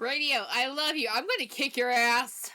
Radio, I love you. I'm gonna kick your ass.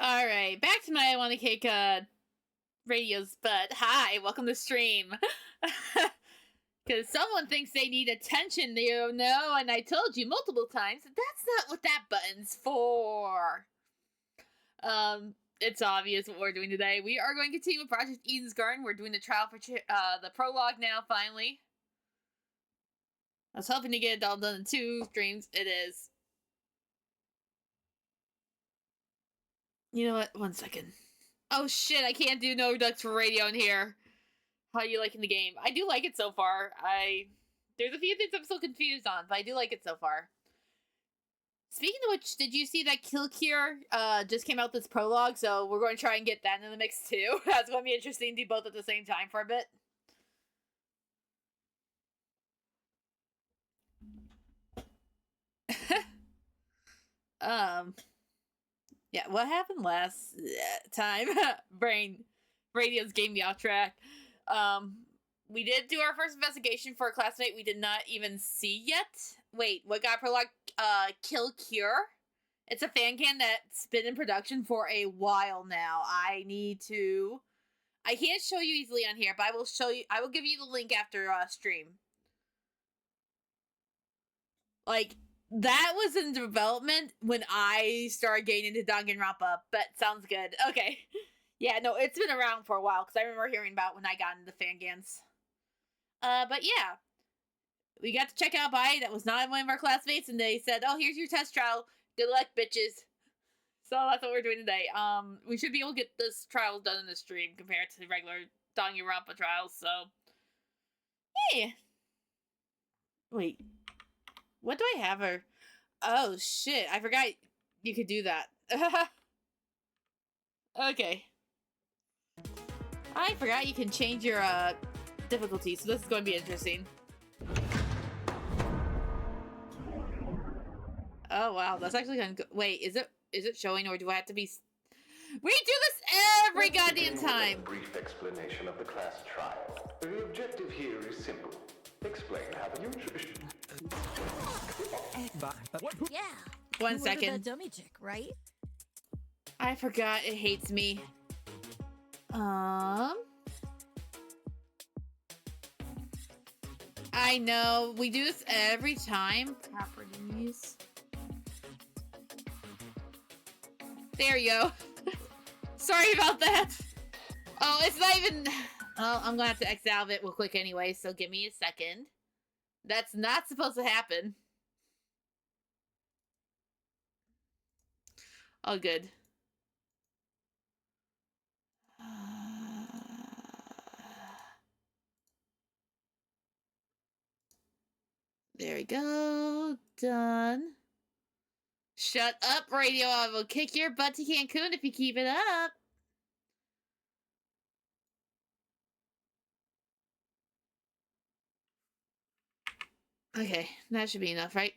Alright, back to my I want to kick radio's butt. Hi, welcome to stream. Because someone thinks they need attention, you know, and I told you multiple times that that's not what that button's for. It's obvious what we're doing today. We are going to continue with Project Eden's Garden. We're doing the trial for the prologue now, finally. I was hoping to get it all done in 2 streams. It is. You know what? 1 second. Oh shit, I can't do no ducks for radio in here. How are you liking the game? I do like it so far. There's a few things I'm still confused on, but I do like it so far. Speaking of which, did you see that Kill Cure just came out this prologue? So we're going to try and get that in the mix too. That's going to be interesting to do both at the same time for a bit. Yeah, what happened last time? Radio's gave me off track. We did do our first investigation for a classmate we did not even see yet. Wait, what got prologue? Kill Cure? It's a fan can that's been in production for a while now. I can't show you easily on here, but I will give you the link after stream. Like, that was in development when I started getting into Danganronpa, but sounds good. Okay. Yeah, no, it's been around for a while, because I remember hearing about when I got into fangans. But yeah. We got to check out Bai. That was not one of our classmates, and they said, oh, here's your test trial. Good luck, bitches. So that's what we're doing today. We should be able to get this trial done in the stream compared to the regular Danganronpa trials, so. Hey! Wait. What do I have her? Oh, shit. I forgot you could do that. Okay. I forgot you can change your, difficulty, so this is going to be interesting. Oh, wow. That's actually kind of good. Wait, is it showing, or do I have to be... We do this every goddamn time! A brief explanation of the class trial. The objective here is simple. Explain how the nutrition... Yeah. 1 second. That dummy chick, right? I forgot it hates me. I know. We do this every time. Properties. There you go. Sorry about that. Oh, it's not even... Oh, I'm gonna have to exit out of it real quick anyway, so give me a second. That's not supposed to happen. Oh, good. There we go. Done. Shut up, radio. I will kick your butt to Cancun if you keep it up. Okay, that should be enough, right?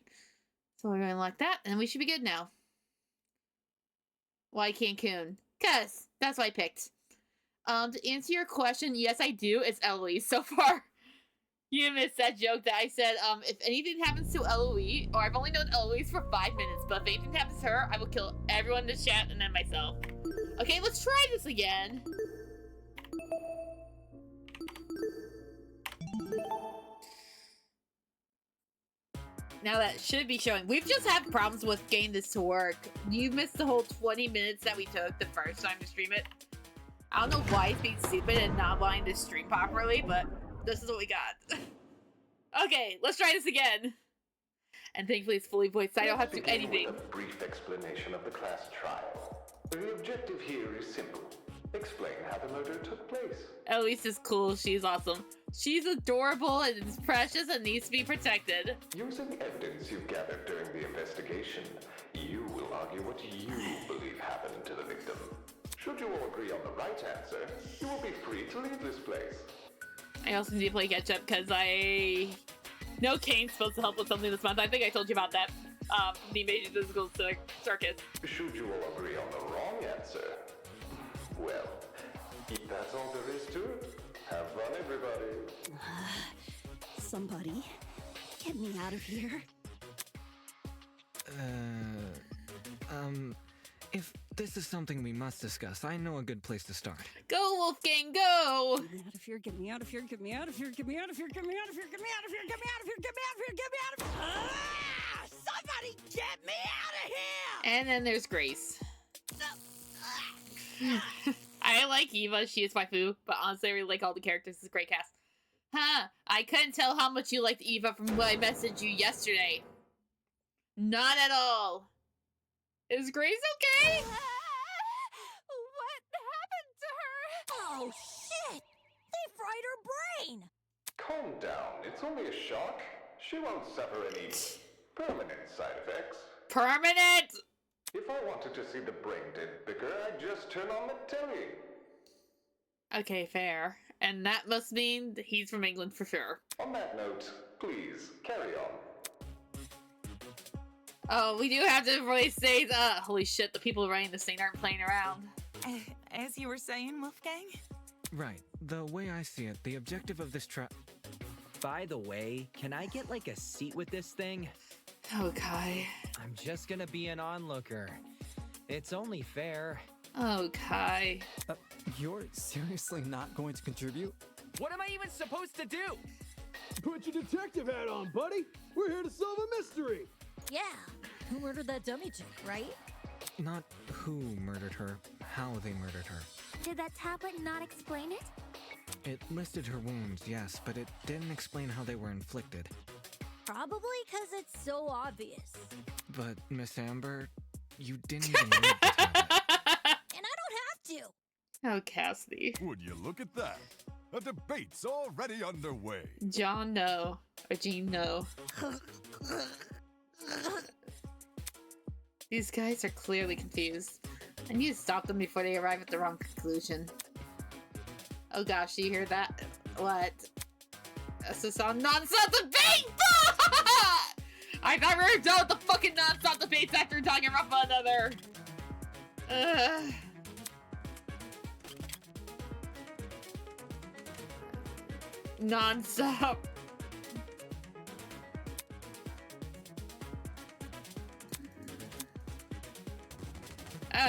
So we're going to lock that, and we should be good now. Why Cancun? Cause that's what I picked. To answer your question, yes, I do. It's Eloise so far. You missed that joke that I said, if anything happens to Eloise, or I've only known Eloise for 5 minutes, but if anything happens to her, I will kill everyone in the chat and then myself. Okay, let's try this again. Now that should be showing. We've just had problems with getting this to work. You missed the whole 20 minutes that we took the first time to stream it. I don't know why it's being stupid and not wanting to stream properly, but this is what we got. Okay, let's try this again. And thankfully it's fully voiced, so I don't have to do anything. A brief explanation of the class trial. The objective here is simple. Explain how the murder took place. Eloise is cool, she's awesome. She's adorable and is precious and needs to be protected. Using evidence you've gathered during the investigation, you will argue what you believe happened to the victim. Should you all agree on the right answer, you will be free to leave this place. I also need to play catch up because I know Kane's supposed to help with something this month. I think I told you about that. The Invasion Physical Circus. Should you all agree on the wrong answer, well, that's all there is to it. Have fun, everybody. Somebody, get me out of here. If this is something we must discuss, I know a good place to start. Go, Wolfgang, go! Get me out of here, get me out of here, get me out of here, get me out of here, get me out of here, get me out of here, get me out of here, get me out of here, get me out of here! Ah! Somebody get me out of here! And then there's Grace. I like Eva, she is my foo, but honestly I really like all the characters, it's a great cast. Huh, I couldn't tell how much you liked Eva from what I messaged you yesterday. Not at all. Is Grace okay? What happened to her? Oh shit! They fried her brain! Calm down, it's only a shock. She won't suffer any permanent side effects. Permanent? If I wanted to see the brain dead bicker, I'd just turn on the telly. Okay, fair. And that must mean that he's from England for sure. On that note, please, carry on. Oh, we do have to really say, holy shit, the people running this thing aren't playing around. As you were saying, Wolfgang? Right. The way I see it, the objective of this By the way, can I get like a seat with this thing? Okay. I'm just gonna be an onlooker. It's only fair. Okay. You're seriously not going to contribute? What am I even supposed to do? Put your detective hat on, buddy. We're here to solve a mystery. Yeah, who murdered that dummy chick, right? Not who murdered her, how they murdered her. Did that tablet not explain it? It listed her wounds, yes, but it didn't explain how they were inflicted. Probably because it's so obvious. But, Miss Amber, you didn't even read the tablet. And I don't have to. Oh, Cassidy. Would you look at that? A debate's already underway. John, no. Or Jean, no. These guys are clearly confused. I need to stop them before they arrive at the wrong conclusion. Oh gosh, do you hear that? What? This is on non-stop debate! I thought we were done with the fucking non-stop debates after talking about one another. Non-stop.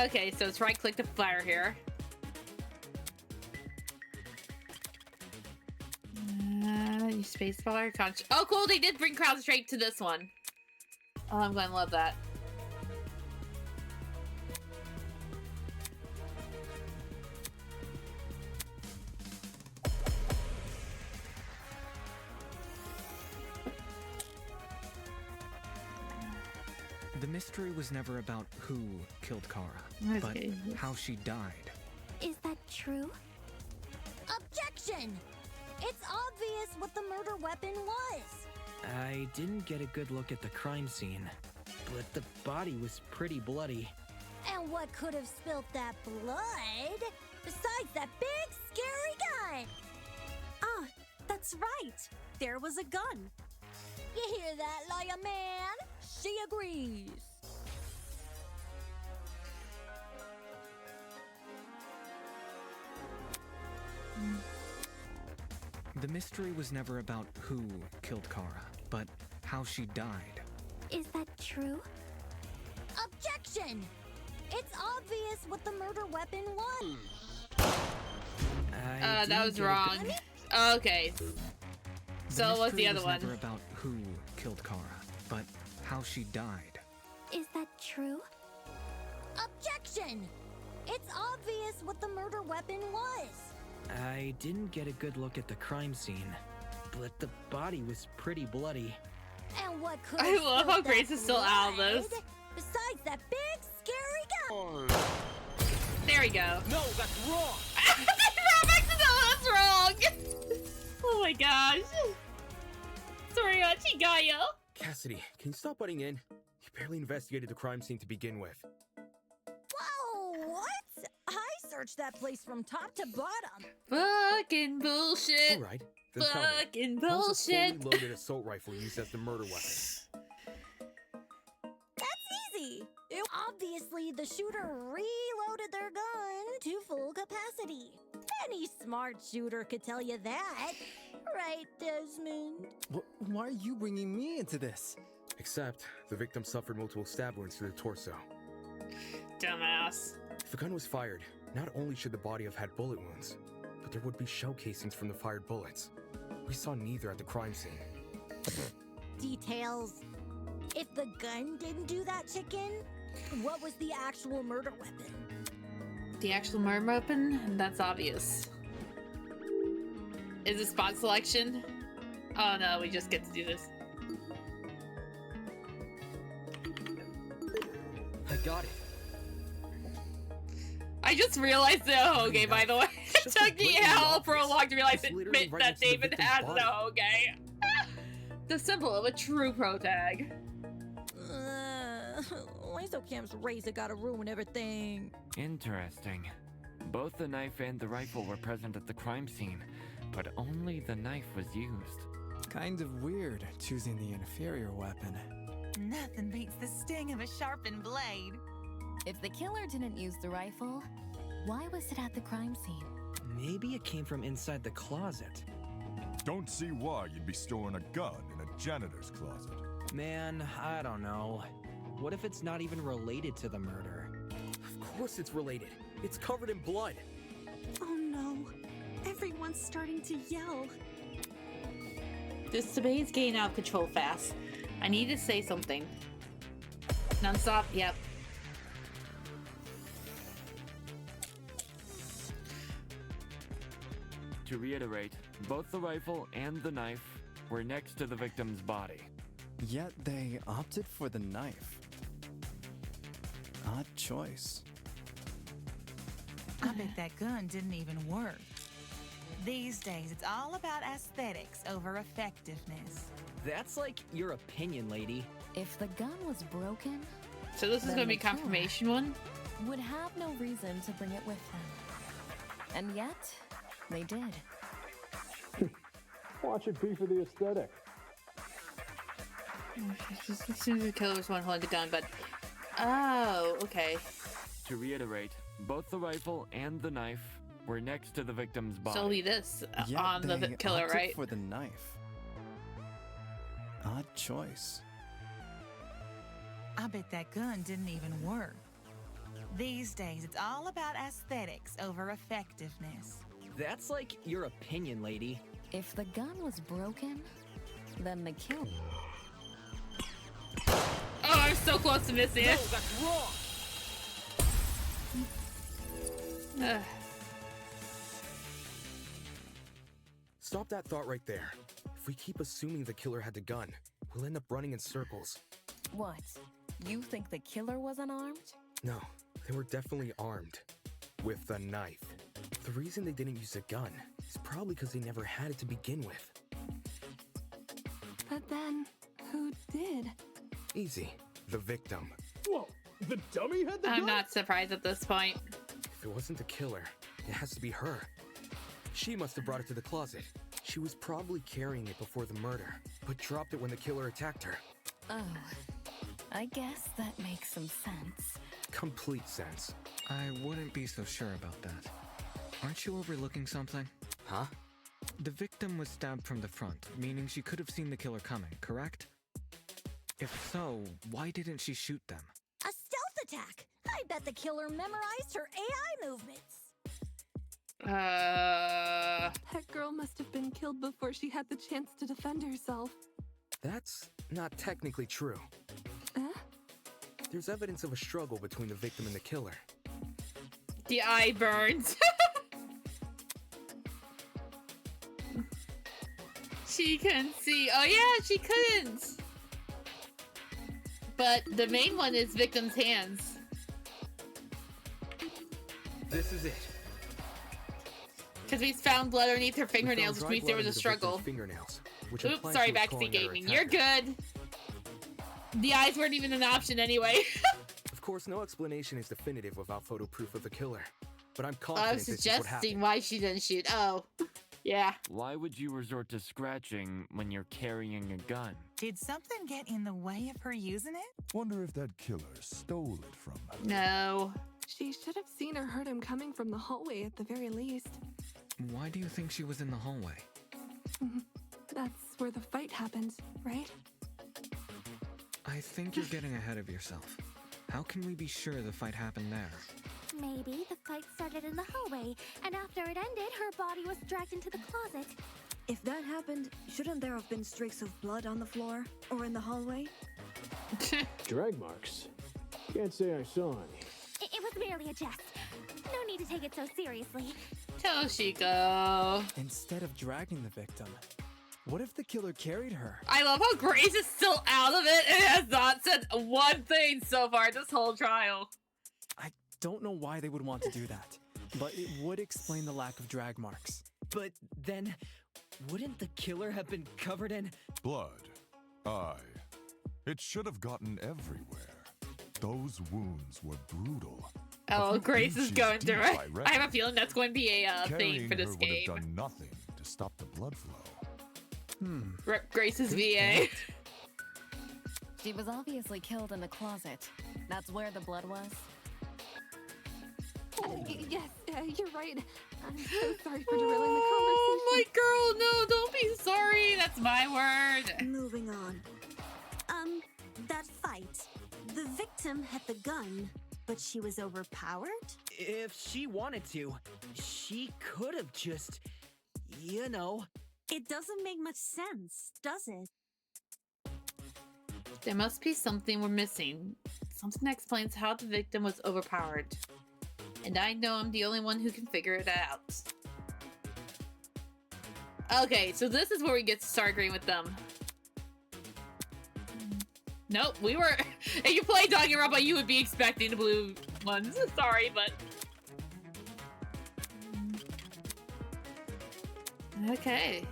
Okay, so let's right-click the flyer here. You spacebar conch. Oh, cool! They did bring concentrate to this one. Oh, I'm gonna love that. The mystery was never about who killed Kara, but how she died. Is that true? Objection! It's obvious what the murder weapon was. I didn't get a good look at the crime scene, but the body was pretty bloody. And what could have spilt that blood besides that big scary gun? Ah, that's right. There was a gun. You hear that, lawyer man? She agrees. The mystery was never about who killed Kara, but how she died. Is that true? Objection! It's obvious what the murder weapon was. That was wrong. Okay. So what's the other one? Never about who killed Kara, but how she died. Is that true? Objection! It's obvious what the murder weapon was. I didn't get a good look at the crime scene, but the body was pretty bloody. And what could I love how Grace is still out of this. Besides that big, scary gun. There we go. No, that's wrong! That's wrong! Oh my gosh. Sorry, Chigaya. Cassidy, can you stop butting in? You barely investigated the crime scene to begin with. Whoa, what? I searched that place from top to bottom. Fucking bullshit. All right, then tell me. Fucking How's a fully bullshit. loaded assault rifle used as the murder weapon? That's easy. Obviously, the shooter reloaded their gun to full capacity. Any smart shooter could tell you that. Right, Desmond? Why are you bringing me into this? Except, the victim suffered multiple stab wounds to the torso. Dumbass. If a gun was fired, not only should the body have had bullet wounds, but there would be shell casings from the fired bullets. We saw neither at the crime scene. Details. If the gun didn't do that, chicken, what was the actual murder weapon? The actual murder weapon? That's obvious. Is it spot selection? Oh no, we just get to do this. I got it. I just realized the Hoge, by the way. It took me hell for a long to realize that David has the Hoge. The symbol of a true protag. Cam's razor gotta ruin everything. Interesting. Both the knife and the rifle were present at the crime scene, but only the knife was used. Kind of weird choosing the inferior weapon. Nothing beats the sting of a sharpened blade. If the killer didn't use the rifle, why was it at the crime scene? Maybe it came from inside the closet. Don't see why you'd be storing a gun in a janitor's closet. Man, I don't know. What if it's not even related to the murder? Of course it's related. It's covered in blood. Oh no. Everyone's starting to yell. This debate is getting out of control fast. I need to say something. Non-stop, yep. To reiterate, both the rifle and the knife were next to the victim's body. Yet they opted for the knife. Odd choice. I bet that gun didn't even work. These days, it's all about aesthetics over effectiveness. That's like your opinion, lady. If the gun was broken, so this is going to be confirmation one? Would have no reason to bring it with them. And yet, they did. Watch it be for the aesthetic. As soon as the killer was one holding the gun, but... Oh, okay. To reiterate, both the rifle and the knife were next to the victim's body. So it'll be this on the killer, right? For the knife. Odd choice. I bet that gun didn't even work. These days, it's all about aesthetics over effectiveness. That's like your opinion, lady. If the gun was broken, then the killer... Oh, I'm so close to missing it. No, that's wrong! Stop that thought right there. If we keep assuming the killer had the gun, we'll end up running in circles. What? You think the killer was unarmed? No, they were definitely armed. With a knife. The reason they didn't use a gun is probably because they never had it to begin with. But then, who did? Easy. The victim. Whoa, the dummy had the gun? I'm not surprised at this point. If it wasn't the killer, it has to be her. She must have brought it to the closet. She was probably carrying it before the murder, but dropped it when the killer attacked her. Oh, I guess that makes some sense. Complete sense. I wouldn't be so sure about that. Aren't you overlooking something? Huh? The victim was stabbed from the front, meaning she could have seen the killer coming, correct? If so, why didn't she shoot them? A stealth attack! I bet the killer memorized her AI movements. That girl must have been killed before she had the chance to defend herself. That's not technically true. There's evidence of a struggle between the victim and the killer. The eye burns. She couldn't see. Oh yeah, she couldn't. But the main one is victim's hands. This is it. Because we found blood underneath her fingernails, which means there was a struggle. Fingernails, which Oops, sorry, Backseat Gaming. You're good. The eyes weren't even an option anyway. Of course, no explanation is definitive without photo proof of the killer. But I'm I confident was this is what happened. suggesting why she didn't shoot. Oh, yeah. Why would you resort to scratching when you're carrying a gun? Did something get in the way of her using it? Wonder if that killer stole it from her. No. She should have seen or heard him coming from the hallway at the very least. Why do you think she was in the hallway? That's where the fight happened, right? I think you're getting ahead of yourself. How can we be sure the fight happened there? Maybe the fight started in the hallway, and after it ended, her body was dragged into the closet. If that happened, shouldn't there have been streaks of blood on the floor or in the hallway? Drag marks? Can't say I saw any. It was merely a jest. No need to take it so seriously. Toshiko. Instead of dragging the victim, what if the killer carried her? I love how Grace is still out of it and has not said one thing so far this whole trial. I don't know why they would want to do that, but it would explain the lack of drag marks. But then, wouldn't the killer have been covered in blood? Aye. It should have gotten everywhere. Those wounds were brutal. Oh, Grace is going through it. I have a feeling that's going to be a thing for this would game. have done nothing to stop the blood flow. Rep Grace's VA. She was obviously killed in the closet. That's where the blood was. Yes, you're right. I'm so sorry for derailing the conversation. Oh my girl, no, don't be sorry. That's my word. Moving on. That fight. The victim had the gun, but she was overpowered? If she wanted to, she could have just, you know. It doesn't make much sense, does it? There must be something we're missing. Something that explains how the victim was overpowered. And I know I'm the only one who can figure it out. Okay, so this is where we get to start agreeing with them. Nope, we were... If you play Danganronpa, you would be expecting the blue ones. Sorry, but... Okay.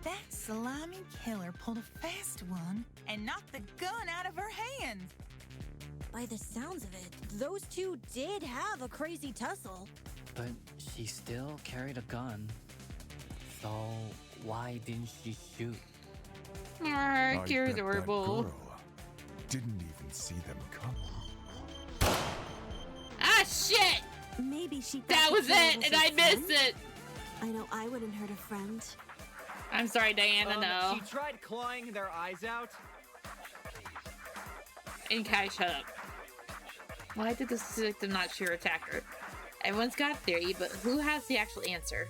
That slimy killer pulled a fast one and knocked the gun out of her hand. By the sounds of it, those two did have a crazy tussle. But she still carried a gun. So why didn't she shoot? Mark, you're adorable. That girl didn't even see them come. Ah, shit! Maybe she... That was it, and I missed it! I know I wouldn't hurt a friend. I'm sorry, Diana, no. She tried clawing their eyes out. And Kai, shut up. Why did this victim not shoot her attacker? Everyone's got a theory, but who has the actual answer?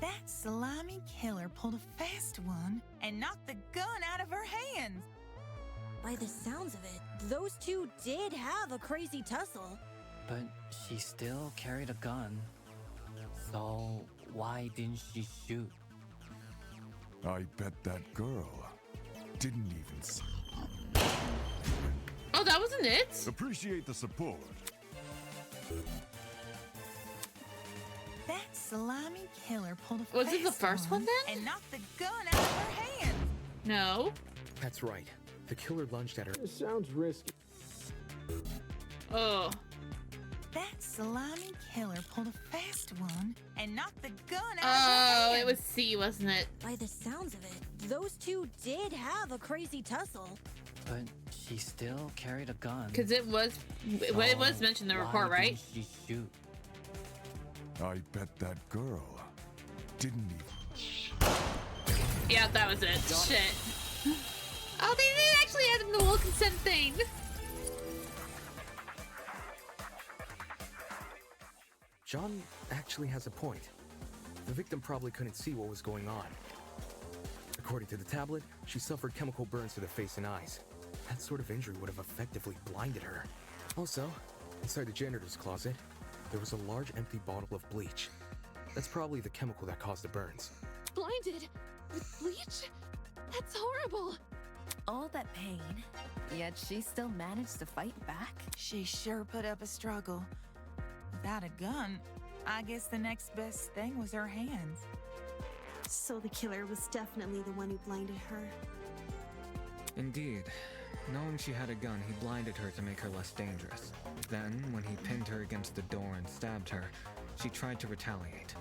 That slimy killer pulled a fast one and knocked the gun out of her hand. By the sounds of it, those two did have a crazy tussle. But she still carried a gun. So why didn't she shoot? I bet that girl didn't even see. Oh, that wasn't it? Appreciate the support. That slimy killer pulled a Was it the first one then? And knocked the gun out of her hand. No. That's right. The killer lunged at her. It sounds risky. Oh. That slimy killer pulled a fast one and knocked the gun out of her hand. Oh, it was C, wasn't it? By the sounds of it, Those two did have a crazy tussle. But she still carried a gun. Because it was mentioned in the report, why right? didn't she shoot? I bet that girl didn't even. Yeah, that was it. Shit. Oh, they didn't actually add in the will consent thing. John actually has a point. The victim probably couldn't see what was going on. According to the tablet, she suffered chemical burns to the face and eyes. That sort of injury would have effectively blinded her. Also, inside the janitor's closet, there was a large empty bottle of bleach. That's probably the chemical that caused the burns. Blinded? With bleach? That's horrible. All that pain, yet she still managed to fight back? She sure put up a struggle. Without a gun, I guess the next best thing was her hands. So the killer was definitely the one who blinded her. Indeed. Knowing she had a gun, he blinded her to make her less dangerous. Then, when he pinned her against the door and stabbed her, she tried to retaliate.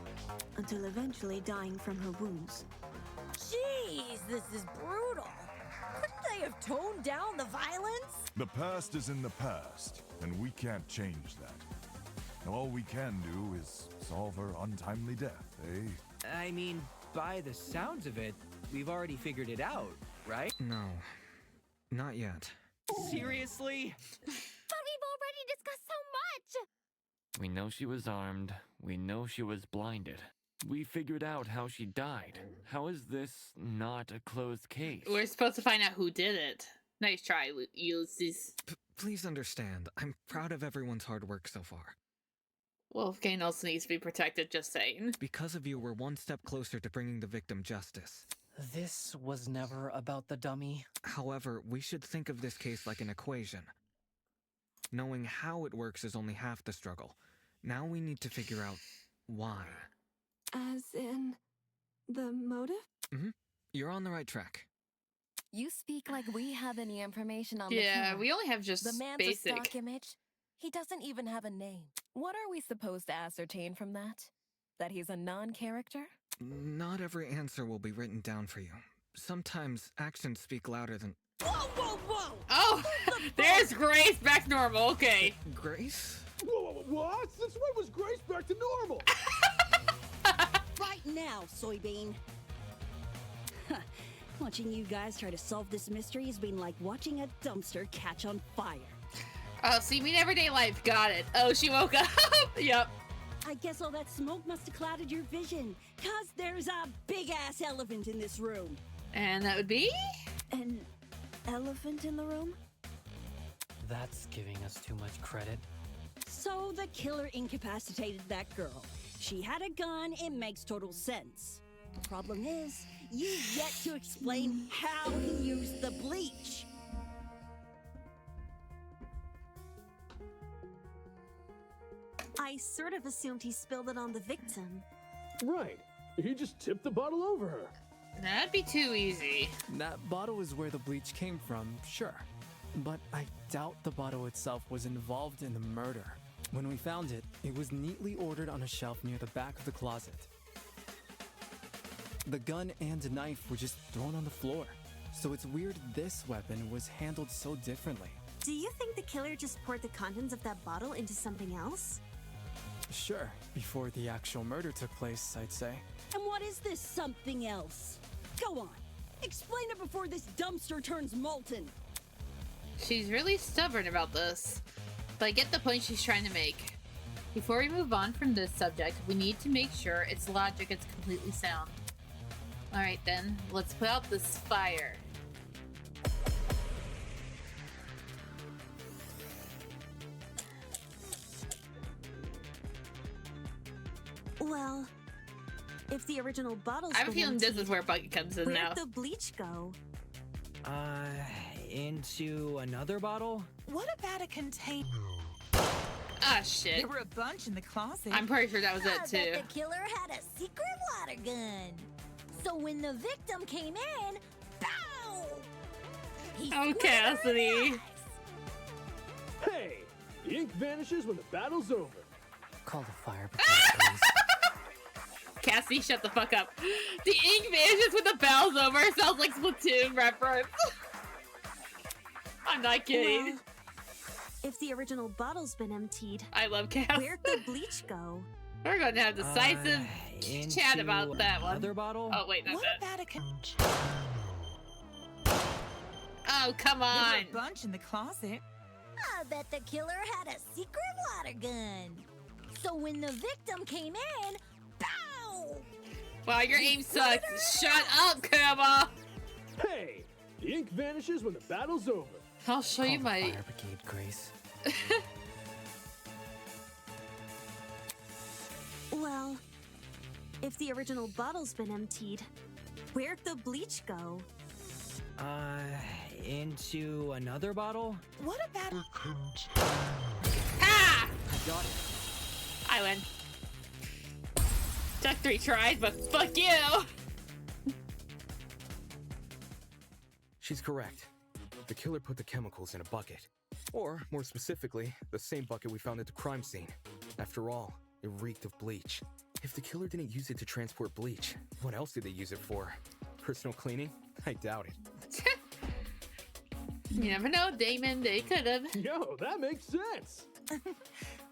Until eventually dying from her wounds. Jeez, this is brutal. Couldn't they have toned down the violence? The past is in the past, and we can't change that. Now all we can do is solve her untimely death, eh? I mean, by the sounds of it, we've already figured it out, right? No. Not yet. Seriously? But we've already discussed so much! We know she was armed. We know she was blinded. We figured out how she died. How is this not a closed case? We're supposed to find out who did it. Nice try, Ulysses. Please understand, I'm proud of everyone's hard work so far. Wolfgang also needs to be protected, just saying. Because of you, we're one step closer to bringing the victim justice. This was never about the dummy. However, we should think of this case like an equation. Knowing how it works is only half the struggle. Now we need to figure out why. As in, the motive? Mm-hmm. You're on the right track. You speak like we have any information on the Yeah, killer. we only have just the man's basic. a stock image. He doesn't even have a name. What are we supposed to ascertain from that? That he's a non-character? Not every answer will be written down for you. Sometimes actions speak louder than... Whoa, whoa, whoa! Oh, there's Grace back normal. Okay. Grace? Whoa, what? Since when was Grace back to normal? Right now, Soybean. Watching you guys try to solve this mystery has been like watching a dumpster catch on fire. Oh, see me in everyday life. Got it. Oh, she woke up. Yep. I guess all that smoke must have clouded your vision, cause there's a big-ass elephant in this room. And that would be? An elephant in the room? That's giving us too much credit. So the killer incapacitated that girl. She had a gun, it makes total sense. The problem is, you've yet to explain how he used the bleach. I sort of assumed he spilled it on the victim. Right. He just tipped the bottle over her. That'd be too easy. That bottle is where the bleach came from, sure. But I doubt the bottle itself was involved in the murder. When we found it, it was neatly ordered on a shelf near the back of the closet. The gun and knife were just thrown on the floor. So it's weird this weapon was handled so differently. Do you think the killer just poured the contents of that bottle into something else? Sure, before the actual murder took place, I'd say. And what is this something else? Go on, explain it before this dumpster turns molten. She's really stubborn about this, but I get the point she's trying to make. Before we move on from this subject, we need to make sure its logic is completely sound. Alright then, let's put out this fire. Well, if the original bottle's I have a been feeling this emptied, is where Bucky comes in now. where'd the bleach go? Into another bottle? What about a container? Ah, shit. There were a bunch in the closet. I'm pretty sure that was it I bet too. the killer had a secret water gun. So when the victim came in, bow! He Oh, squirted her Cassidy. in the eyes. Hey, the ink vanishes when the battle's over. Call the fire brigade, please. Cassie, shut the fuck up. The ink vanishes when the bell's over. Sounds like Splatoon reference. I'm not kidding. Well, if the original bottle's been emptied, I love Cass. Where'd the bleach go? We're gonna have decisive chat about that one. Another bottle? Oh wait, not What that. about a Oh come There on. were a bunch in the closet. I bet the killer had a secret water gun. So when the victim came in, pow! Wow, your aim sucks. Shut up, Kama. Hey, the ink vanishes when the battle's over. I'll show you my. Fire Brigade, Grace. Well, if the original bottle's been emptied, where'd the bleach go? Into another bottle? What about Ha! I got it. I win. Took 3 tries, but fuck you. She's correct. The killer put the chemicals in a bucket. Or, more specifically, the same bucket we found at the crime scene. After all, it reeked of bleach. If the killer didn't use it to transport bleach, what else did they use it for? Personal cleaning? I doubt it. You never know, Damon. They could have. Yo, that makes sense.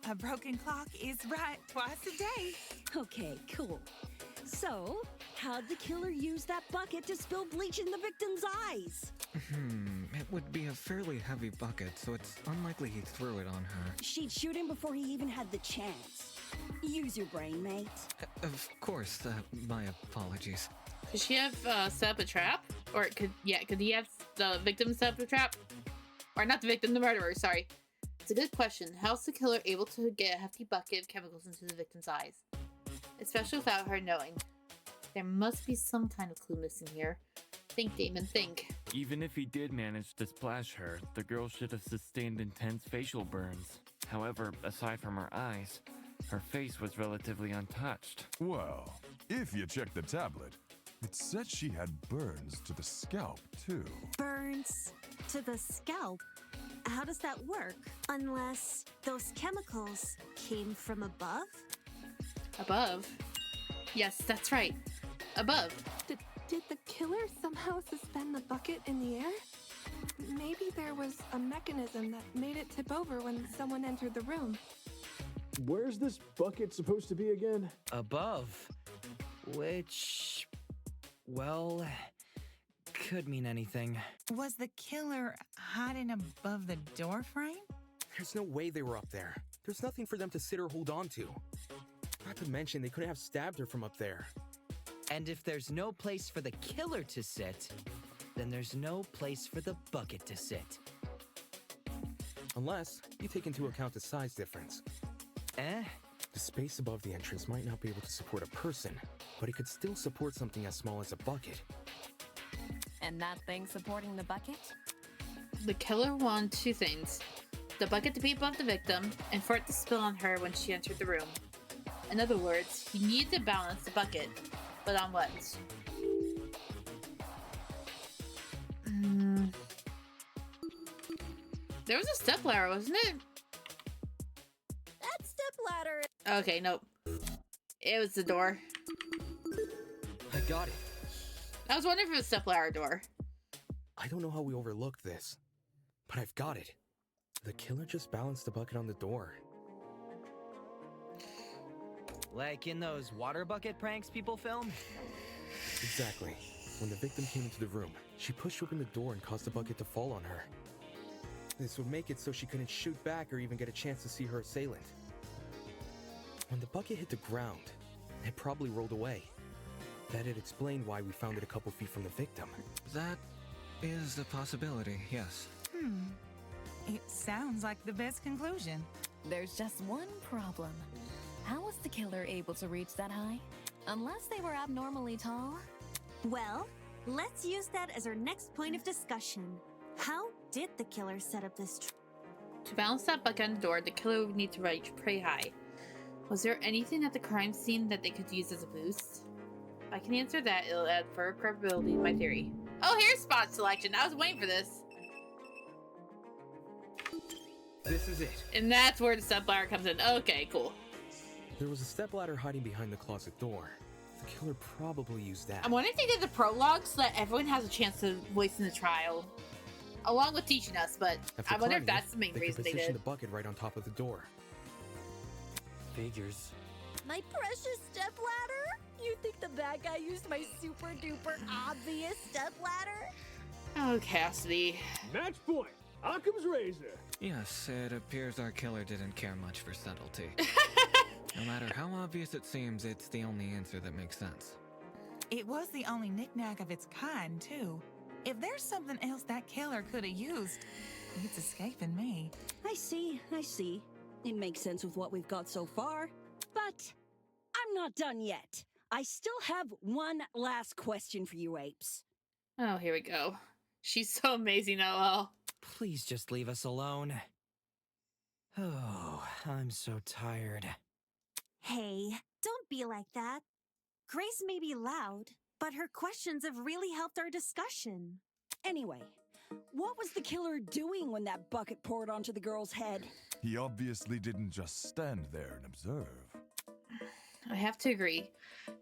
a broken clock is right twice a day? Okay, cool. So, how'd the killer use that bucket to spill bleach in the victim's eyes? It would be a fairly heavy bucket, so it's unlikely he threw it on her. She'd shoot him before he even had the chance. Use your brain, mate. Of course, my apologies. Could she have set up a trap? Or could he have the victim set up a trap? Or not the victim, the murderer, sorry. It's a good question. How's the killer able to get a hefty bucket of chemicals into the victim's eyes? Especially without her knowing. There must be some kind of clue missing here. Think, Damon, think. Even if he did manage to splash her, the girl should have sustained intense facial burns. However, aside from her eyes, her face was relatively untouched. Well, if you check the tablet, it said she had burns to the scalp, too. Burns to the scalp? How does that work? Unless those chemicals came from above? Above? Yes, that's right. Above. Did the killer somehow suspend the bucket in the air? Maybe there was a mechanism that made it tip over when someone entered the room. Where's this bucket supposed to be again? Above. Which, well, could mean anything. Was the killer hiding above the door frame? There's no way they were up there. There's nothing for them to sit or hold on to. Not to mention, they couldn't have stabbed her from up there. And if there's no place for the killer to sit, then there's no place for the bucket to sit. Unless you take into account the size difference. The space above the entrance might not be able to support a person, but it could still support something as small as a bucket. And that thing supporting the bucket? The killer wanted 2 things. The bucket to be above the victim, and for it to spill on her when she entered the room. In other words, he needed to balance the bucket. But on what? There was a stepladder, wasn't it? That stepladder. Okay, nope. It was the door. I got it. I was wondering if it was a stepladder door. I don't know how we overlooked this, but I've got it. The killer just balanced the bucket on the door. Like in those water bucket pranks people film? Exactly. When the victim came into the room, she pushed open the door and caused the bucket to fall on her. This would make it so she couldn't shoot back or even get a chance to see her assailant. When the bucket hit the ground, it probably rolled away. That'd explain why we found it a couple feet from the victim. That is a possibility, yes. It sounds like the best conclusion. There's just one problem. How was the killer able to reach that high? Unless they were abnormally tall? Well, let's use that as our next point of discussion. How did the killer set up this To balance that bucket on the door, the killer would need to reach pretty high. Was there anything at the crime scene that they could use as a boost? If I can answer that, it'll add further credibility to my theory. Oh, here's spot selection. I was waiting for this. This is it. And that's where the stepladder comes in. Okay, cool. There was a stepladder hiding behind the closet door. The killer probably used that. I'm wondering if they did the prologue so that everyone has a chance to voice in the trial, along with teaching us. But After I wonder if climbing that's the main they reason could they position did. the bucket right on top of the door. Figures. My precious stepladder? You think the bad guy used my super duper obvious stepladder? Oh, Cassidy. Match point. Occam's razor. Yes, it appears our killer didn't care much for subtlety. No matter how obvious it seems, it's the only answer that makes sense. It was the only knick-knack of its kind, too. If there's something else that killer could have used, it's escaping me. I see. It makes sense with what we've got so far. But I'm not done yet. I still have one last question for you apes. Oh, here we go. She's so amazing, LL. Please just leave us alone. Oh, I'm so tired. Hey, don't be like that. Grace may be loud, but her questions have really helped our discussion. Anyway, what was the killer doing when that bucket poured onto the girl's head? He obviously didn't just stand there and observe. I have to agree.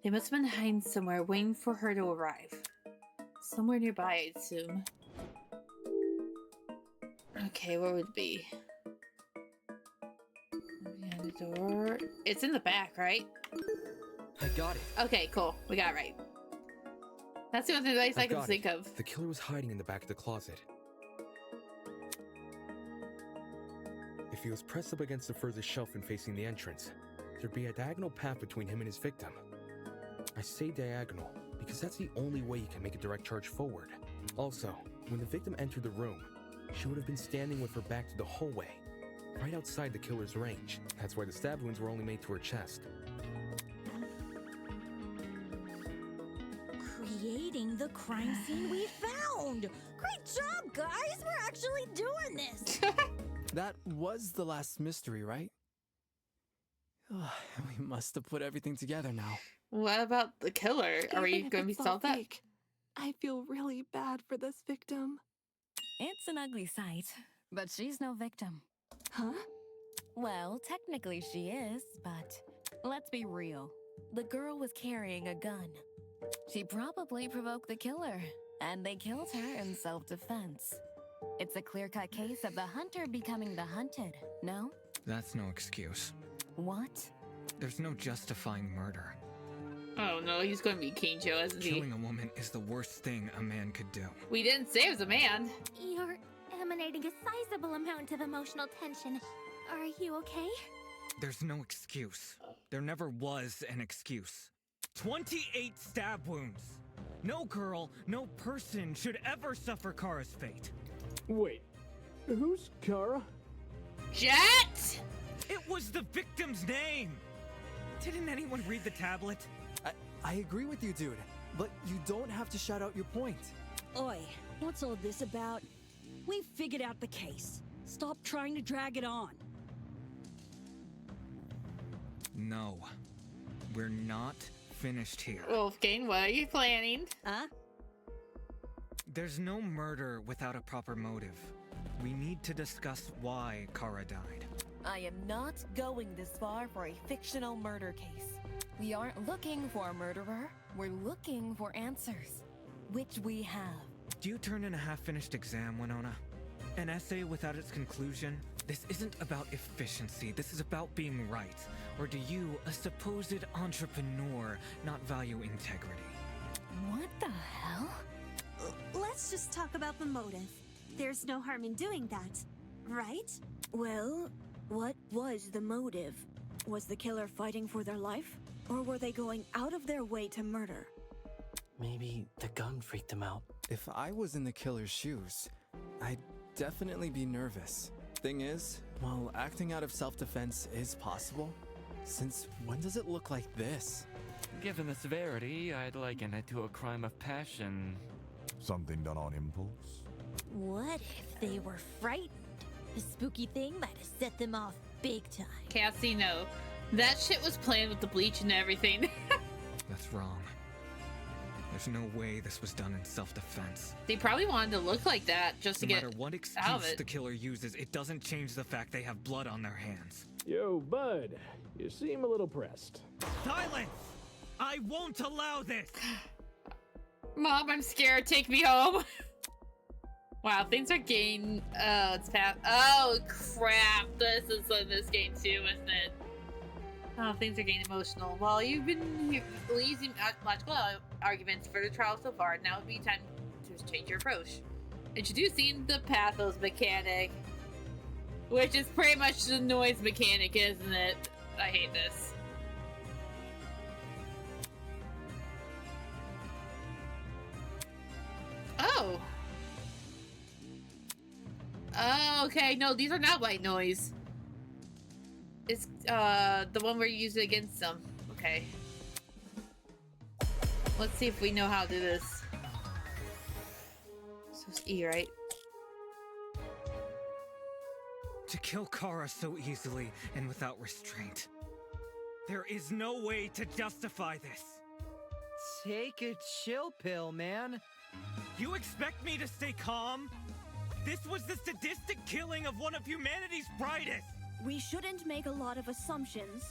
They must have been hiding somewhere, waiting for her to arrive. Somewhere nearby, I'd assume. Okay, where would it be? Behind the door. It's in the back, right? I got it. Okay, cool. We got it right. That's the only place I can got think it. of. The killer was hiding in the back of the closet. If he was pressed up against the furthest shelf and facing the entrance, there'd be a diagonal path between him and his victim. I say diagonal because that's the only way you can make a direct charge forward. Also, when the victim entered the room, she would have been standing with her back to the hallway, right outside the killer's range. That's why the stab wounds were only made to her chest. Creating the crime scene we found! Great job, guys! We're actually doing this! That was the last mystery, right? We must have put everything together now. What about the killer? Are we Even if going to be it's all solved that? fake, I feel really bad for this victim. It's an ugly sight, but she's no victim. Huh? Well, technically she is, but let's be real. The girl was carrying a gun. She probably provoked the killer, and they killed her in self-defense. It's a clear-cut case of the hunter becoming the hunted, no? That's no excuse. What? There's no justifying murder. Oh no, he's going to be Kinjo, isn't he? Killing a woman is the worst thing a man could do. We didn't say it was a man. You're emanating a sizable amount of emotional tension. Are you okay? There's no excuse. There never was an excuse. 28 stab wounds! No girl, no person should ever suffer Kara's fate. Wait, who's Kara? Jet! It was the victim's name! Didn't anyone read the tablet? I agree with you, dude, but you don't have to shout out your point. Oi, what's all this about? We've figured out the case. Stop trying to drag it on. No. We're not finished here. Wolfgang, what are you planning? Huh? There's no murder without a proper motive. We need to discuss why Kara died. I am not going this far for a fictional murder case. We aren't looking for a murderer. We're looking for answers, which we have. Do you turn in a half-finished exam, Winona? An essay without its conclusion? This isn't about efficiency, this is about being right. Or do you, a supposed entrepreneur, not value integrity? What the hell? Let's just talk about the motive. There's no harm in doing that, right? Well, what was the motive? Was the killer fighting for their life? Or were they going out of their way to murder? Maybe the gun freaked him out. If I was in the killer's shoes, I'd definitely be nervous. Thing is, while acting out of self-defense is possible, since when does it look like this? Given the severity, I'd liken it to a crime of passion. Something done on impulse? What if they were frightened? The spooky thing might have set them off big time. Cassie, no. That shit was planned with the bleach and everything. That's wrong. There's no way this was done in self-defense. They probably wanted to look like that just to No get matter what out of excuse it. the killer uses, it doesn't change the fact they have blood on their hands. Yo, bud, you seem a little pressed. Silence! I won't allow this! Mom, I'm scared. Take me home. Wow, things are getting. Oh, it's past. Oh, crap. This is in this game too, isn't it? Oh, things are getting emotional. Well, you've been using logical arguments for the trial so far. Now would be time to change your approach. Introducing the pathos mechanic, which is pretty much the noise mechanic, isn't it? I hate this. Oh. Oh, okay. No, these are not white noise. It's the one where you use it against them. Okay. Let's see if we know how to do this. So it's E, right? To kill Kara so easily and without restraint. There is no way to justify this. Take a chill pill, man. You expect me to stay calm? This was the sadistic killing of one of humanity's brightest! We shouldn't make a lot of assumptions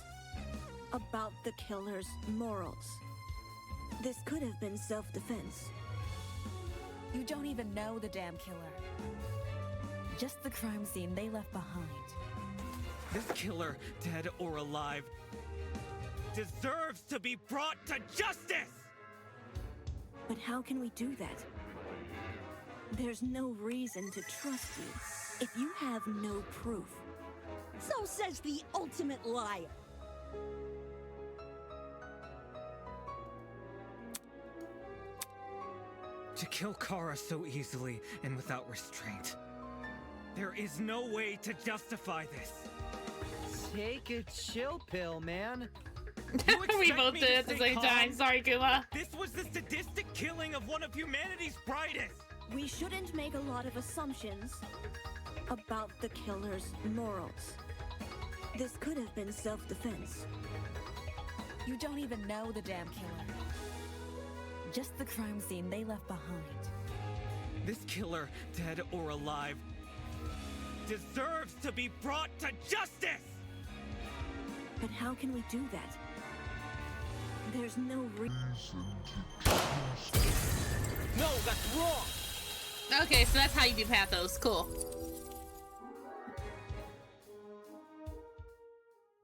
about the killer's morals. This could have been self-defense. You don't even know the damn killer. Just the crime scene they left behind. This killer, dead or alive, deserves to be brought to justice! But how can we do that? There's no reason to trust you if you have no proof. So says the ultimate liar. To kill Kara so easily and without restraint. There is no way to justify this. Take a chill pill, man. We both did at the same time. Sorry, Kuma. This was the sadistic killing of one of humanity's brightest. We shouldn't make a lot of assumptions about the killer's morals. This could have been self-defense. You don't even know the damn killer. Just the crime scene they left behind. This killer, dead or alive, deserves to be brought to justice! But how can we do that? There's no reason to... No, that's wrong! Okay, so that's how you do pathos. Cool.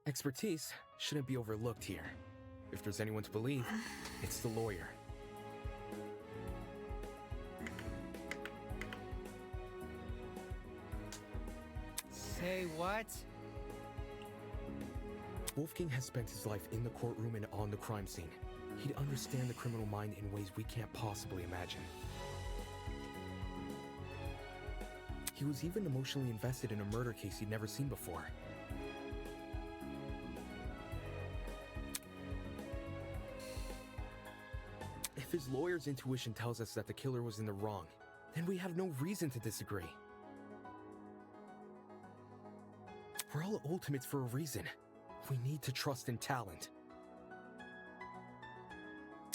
Expertise shouldn't be overlooked here. If there's anyone to believe, it's the lawyer. Say what? Wolfgang has spent his life in the courtroom and on the crime scene. He'd understand the criminal mind in ways we can't possibly imagine. He was even emotionally invested in a murder case he'd never seen before. If his lawyer's intuition tells us that the killer was in the wrong, then we have no reason to disagree. We're all ultimates for a reason. We need to trust in talent.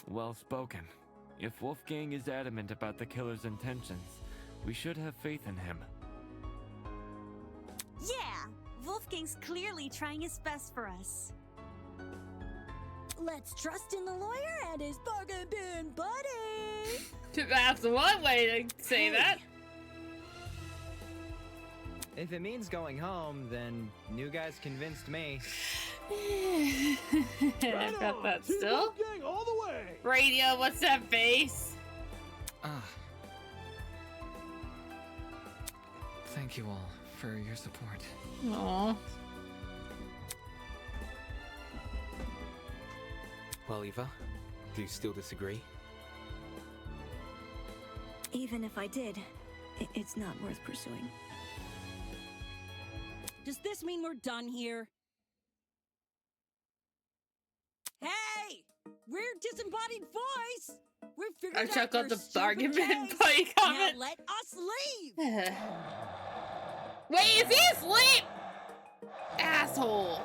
Well spoken. If Wolfgang is adamant about the killer's intentions, we should have faith in him. Yeah! Wolfgang's clearly trying his best for us. Let's trust in the lawyer and his bargain bin buddy! That's one way to say that. If it means going home, then new guys convinced me. I've got that still. Gang all the way. Radio, what's that face? Thank you all for your support. Aww. Well, Eva, do you still disagree? Even if I did, it's not worth pursuing. Does this mean we're done here? Hey! We're disembodied voice! We're figuring I checked out the stupid bargain bin case. buddy comment. Now let us leave! Wait, is he asleep? Asshole.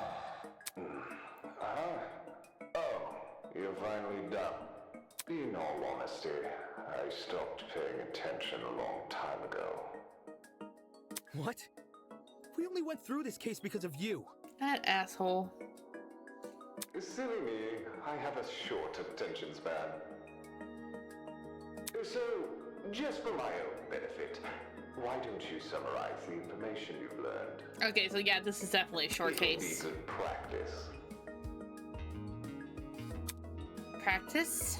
Oh, you're finally done. In all honesty, I stopped paying attention a long time ago. What? We only went through this case because of you. That asshole. Silly me, I have a short attention span. So, just for my own benefit, why don't you summarize the information you've learned? Okay, so yeah, this is definitely a short It'll case. be good practice. Practice?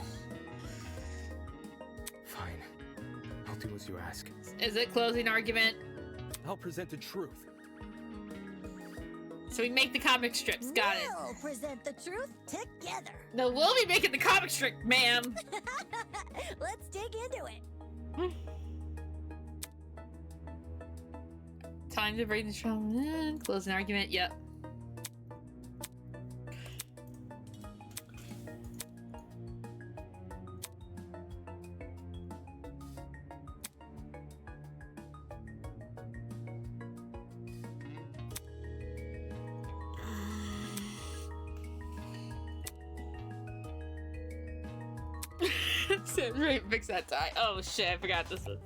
Fine. I'll do as you ask. Is it closing argument? I'll present the truth. So we make the comic strips, got it. We'll present the truth together. No, we'll be making the comic strip, ma'am. Let's dig into it. Time to bring the trauma in. Closing argument, yep. Right, fix that tie. Oh shit, I forgot this was.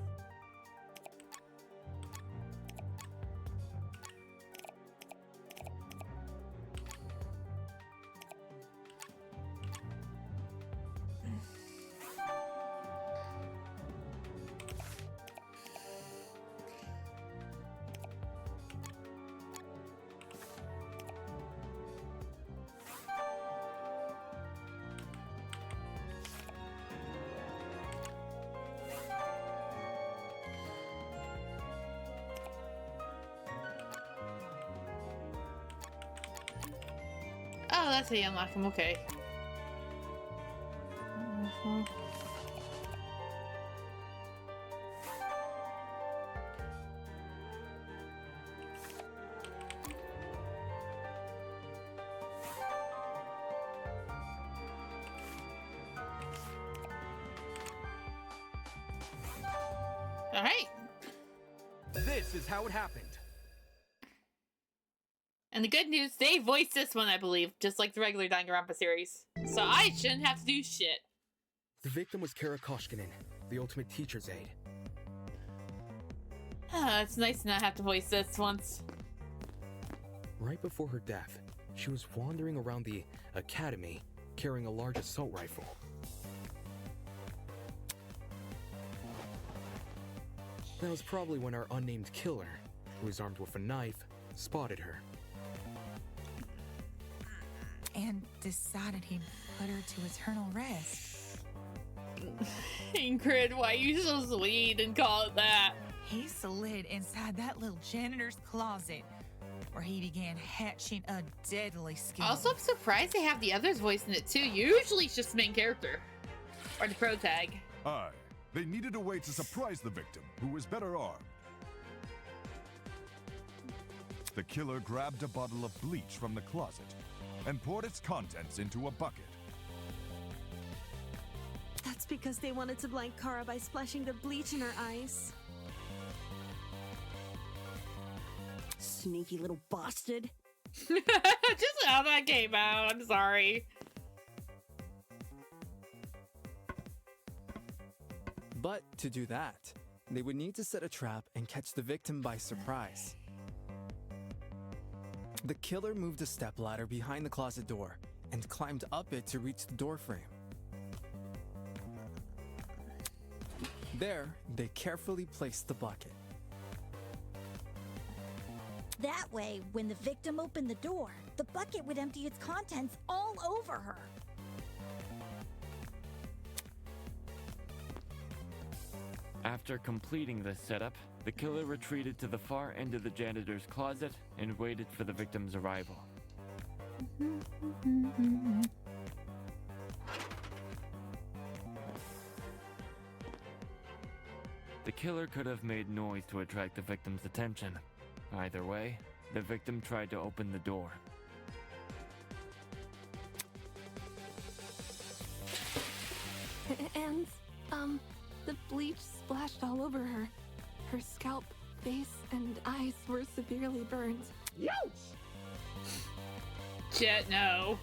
Oh, that's how you unlock them, okay. Alright. This is how it happened. And the good news, they voiced this one, I believe, just like the regular Danganronpa series. So I shouldn't have to do shit. The victim was Kara Koshkinen, the ultimate teacher's aide. It's nice to not have to voice this once. Right before her death, she was wandering around the academy carrying a large assault rifle. That was probably when our unnamed killer, who was armed with a knife, spotted her. And decided he'd put her to eternal rest. Ingrid, why are you so sweet and call it that? He slid inside that little janitor's closet, where he began hatching a deadly scheme. Also, I'm surprised they have the others voicing it too. Usually it's just the main character. Or the pro tag. Aye. They needed a way to surprise the victim, who was better armed. The killer grabbed a bottle of bleach from the closet and poured its contents into a bucket. That's because they wanted to blind Kara by splashing the bleach in her eyes. Sneaky little bastard. Just how that came out. I'm sorry. But to do that, they would need to set a trap and catch the victim by surprise. The killer moved a stepladder behind the closet door and climbed up it to reach the doorframe. There, they carefully placed the bucket. That way, when the victim opened the door, the bucket would empty its contents all over her. After completing this setup, the killer retreated to the far end of the janitor's closet and waited for the victim's arrival. The killer could have made noise to attract the victim's attention. Either way, the victim tried to open the door. And, the bleach splashed all over her. Her scalp, face, and eyes were severely burned. Youch! Jet, no.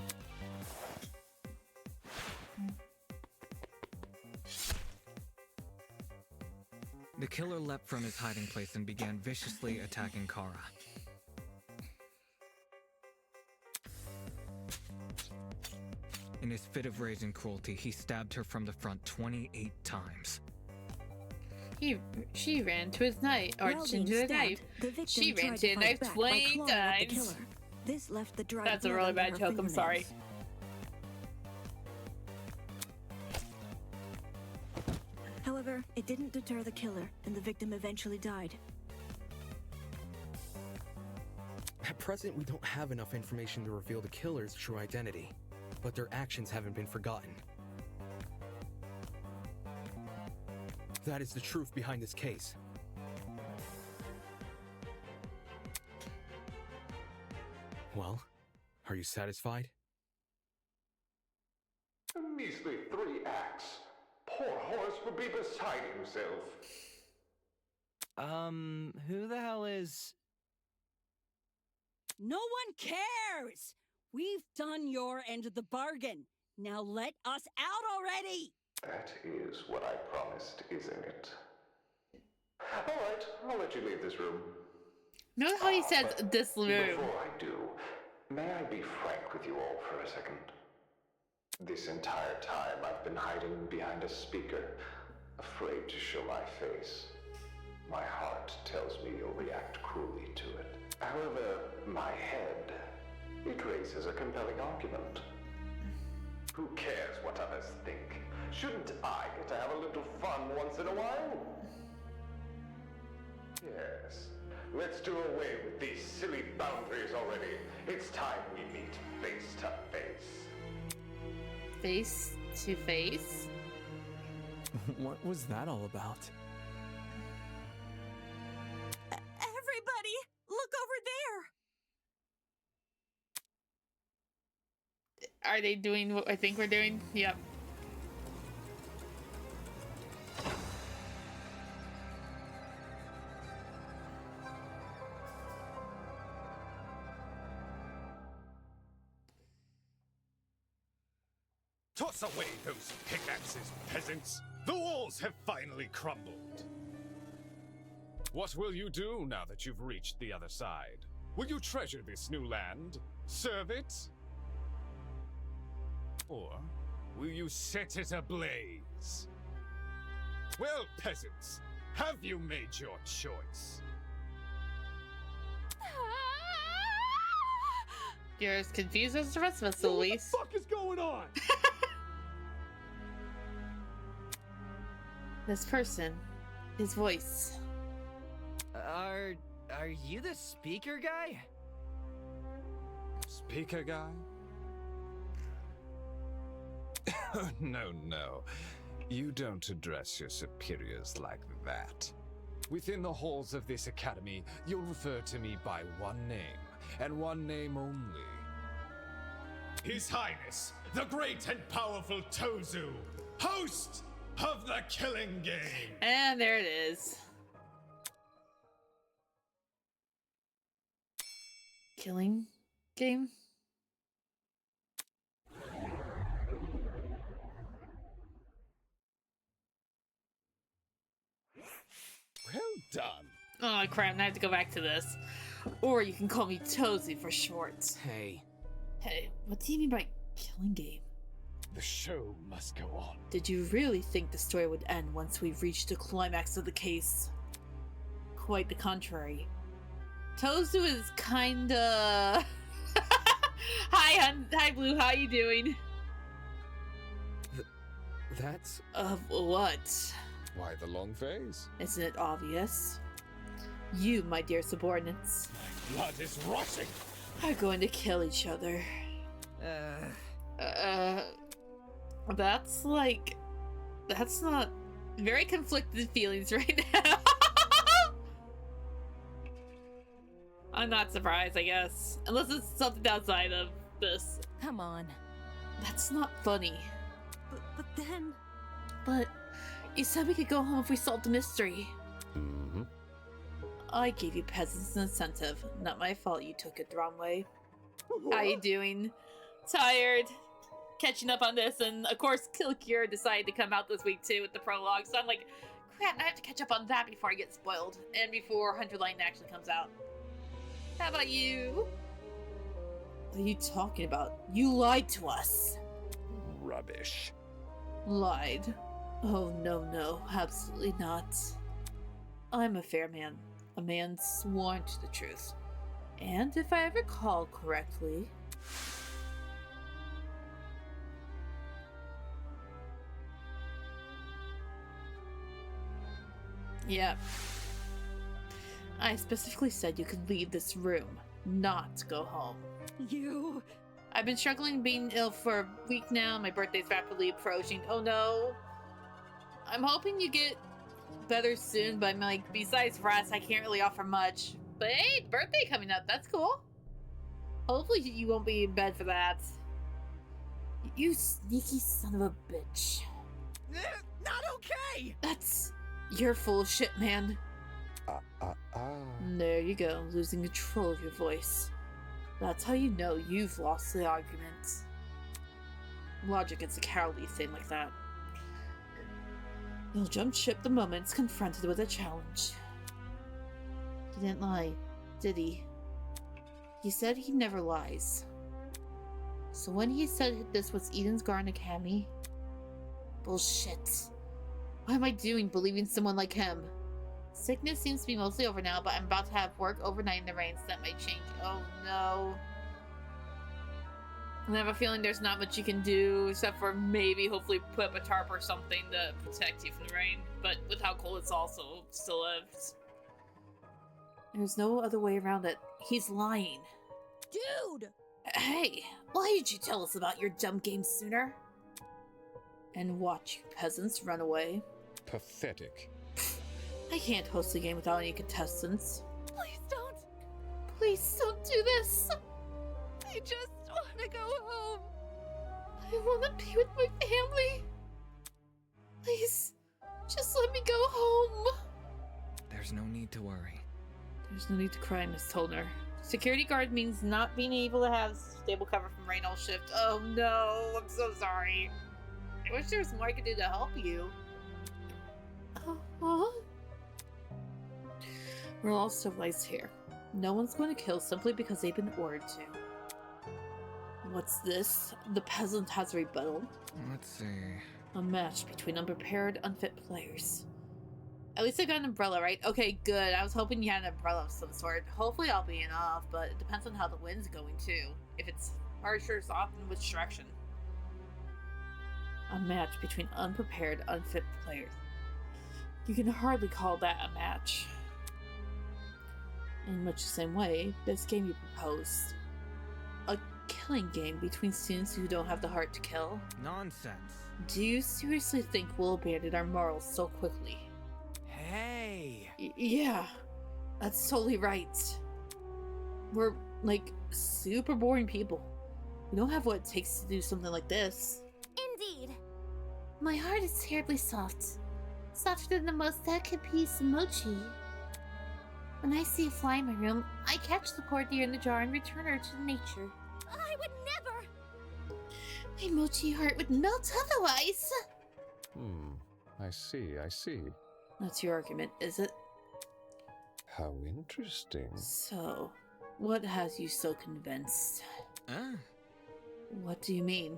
The killer leapt from his hiding place and began viciously attacking Kara. In his fit of rage and cruelty, he stabbed her from the front 28 times. She ran to his knife, or While into being the knife. stabbed, the victim She ran tried to a fight knife back by 20 clawing at the times. killer. This left the dried That's a blood really under bad her joke, I'm sorry. fingernails. However, it didn't deter the killer, and the victim eventually died. At present, we don't have enough information to reveal the killer's true identity, but their actions haven't been forgotten. That is the truth behind this case. Well, are you satisfied? A measly 3 acts. Poor Horace would be beside himself. Who the hell is... No one cares! We've done your end of the bargain. Now let us out already! That is what I promised, isn't it? Alright, I'll let you leave this room. Notice how he says this room. Before I do, may I be frank with you all for a second? This entire time I've been hiding behind a speaker, afraid to show my face. My heart tells me you'll react cruelly to it. However, my head, it raises a compelling argument. Who cares what others think? Shouldn't I get to have a little fun once in a while? Yes, let's do away with these silly boundaries already. It's time we meet face to face. Face to face? What was that all about? Everybody, look over there! Are they doing what I think we're doing? Yep. Toss away those pickaxes, peasants! The walls have finally crumbled! What will you do now that you've reached the other side? Will you treasure this new land? Serve it? Or will you set it ablaze? Well, peasants, have you made your choice? You're as confused as the rest of us, Luis. What the fuck is going on? This person, his voice. Are you the speaker guy? Speaker guy? No. You don't address your superiors like that. Within the halls of this academy, you'll refer to me by one name, and one name only. His Highness, the great and powerful Tozu, host of the Killing Game! And there it is. Killing game? Well done. Oh crap, I have to go back to this. Or you can call me Tozy for short. Hey. Hey, what do you mean by killing game? The show must go on. Did you really think the story would end once we've reached the climax of the case? Quite the contrary. Tozu is kinda... Hi Blue, how you doing? That's... Of what? Why the long face? Isn't it obvious? You, my dear subordinates, Blood is rushing! are going to kill each other. That's not very conflicted feelings right now. I'm not surprised, I guess. Unless it's something outside of this. Come on. That's not funny. But then... But you said we could go home if we solved the mystery. Mm-hmm. I gave you peasants an incentive. Not my fault you took it the wrong way. How you doing? Tired. Catching up on this, and of course Kill Cure decided to come out this week too with the prologue, so I'm like, crap, I have to catch up on that before I get spoiled, and before 100 Line actually comes out. How about you? What are you talking about? You lied to us. rubbish. Lied. Oh, no, absolutely not. I'm a fair man. A man sworn to the truth. And if I recall correctly... Yep. I specifically said you could leave this room, not go home. You... I've been struggling being ill for a week now. My birthday's rapidly approaching. Oh no. I'm hoping you get better soon, but like, besides rest, I can't really offer much. But hey, birthday coming up. That's cool. Hopefully you won't be in bed for that. You sneaky son of a bitch. Not okay! That's... You're full of shit, man. There you go, losing control of your voice. That's how you know you've lost the argument. Logic is a cowardly thing like that. You'll jump ship the moment it's confronted with a challenge. He didn't lie, did he? He said he never lies. So when he said this was Eden's Garden Academy... Bullshit. What am I doing believing someone like him? Sickness seems to be mostly over now, but I'm about to have work overnight in the rain, so that might change. Oh no. I have a feeling there's not much you can do, except for maybe hopefully put up a tarp or something to protect you from the rain. But with how cold it's also still is. There's no other way around it. He's lying. Dude! Hey, why did you tell us about your dumb game sooner? And watch you peasants run away. Pathetic. I can't host a game without any contestants. Please don't. Please don't do this. I just want to go home. I want to be with my family. Please, just let me go home. There's no need to worry. There's no need to cry, Miss Tolner. Security guard means not being able to have stable cover from rain all shift. Oh no, I'm so sorry. I wish there was more I could do to help you. We're all civilized here. No one's going to kill simply because they've been ordered to. What's this? The peasant has a rebuttal. Let's see. A match between unprepared, unfit players. At least I got an umbrella, right? Okay, good. I was hoping you had an umbrella of some sort. Hopefully I'll be enough, but it depends on how the wind's going too. If it's harsher, soft, and which direction. A match between unprepared, unfit players. You can hardly call that a match. In much the same way, this game you proposed. A killing game between students who don't have the heart to kill? Nonsense. Do you seriously think we'll abandon our morals so quickly? Hey! Yeah, that's totally right. We're, like, super boring people. We don't have what it takes to do something like this. Indeed. My heart is terribly soft. Softer than the most delicate piece of mochi. When I see a fly in my room, I catch the poor deer in the jar and return her to nature. I would never! My mochi heart would melt otherwise! I see. That's your argument, is it? How interesting. So, what has you so convinced? What do you mean?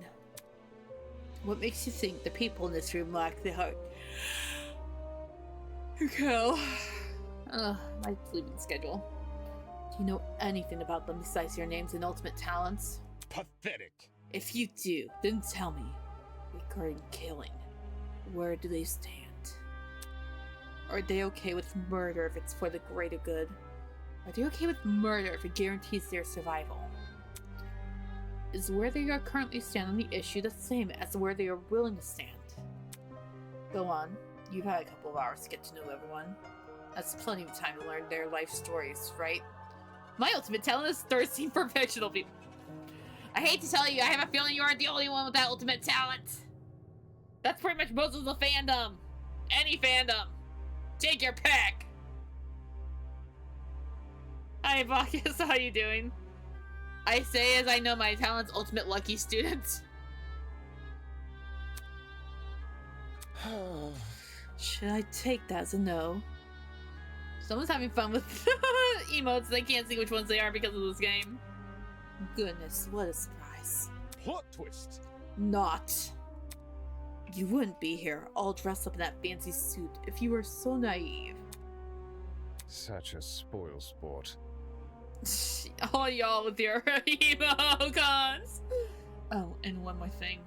What makes you think the people in this room lack the heart? Okay. My sleeping schedule. Do you know anything about them besides your names and ultimate talents? Pathetic. If you do, then tell me. Regarding killing, where do they stand? Are they okay with murder if it's for the greater good? Are they okay with murder if it guarantees their survival? Is where they are currently stand on the issue the same as where they are willing to stand? Go on. You've had a couple of hours to get to know everyone. That's plenty of time to learn their life stories, right? My ultimate talent is thirsty for fictional people. I hate to tell you, I have a feeling you aren't the only one with that ultimate talent. That's pretty much most of the fandom. Any fandom. Take your pick. Hi, Bacchus, how you doing? I say as I know my talent's ultimate lucky student. Should I take that as a no? Someone's having fun with emotes. They can't see which ones they are because of this game. Goodness, what a surprise. Plot twist. Not. You wouldn't be here, all dressed up in that fancy suit, if you were so naive. Such a spoil sport. All y'all with your emo cons. Oh, and one more thing.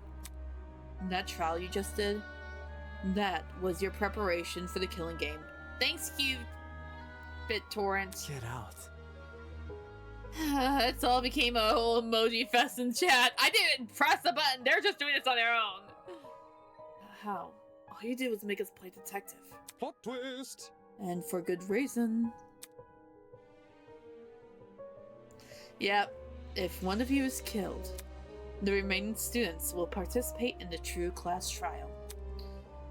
That trial you just did, that was your preparation for the killing game. Thanks, you BitTorrent. Get out. It's all became a whole emoji fest in chat. I didn't press the button. They're just doing this on their own. How? All you did was make us play detective. Plot twist. And for good reason. Yep. If one of you is killed, the remaining students will participate in the true class trial.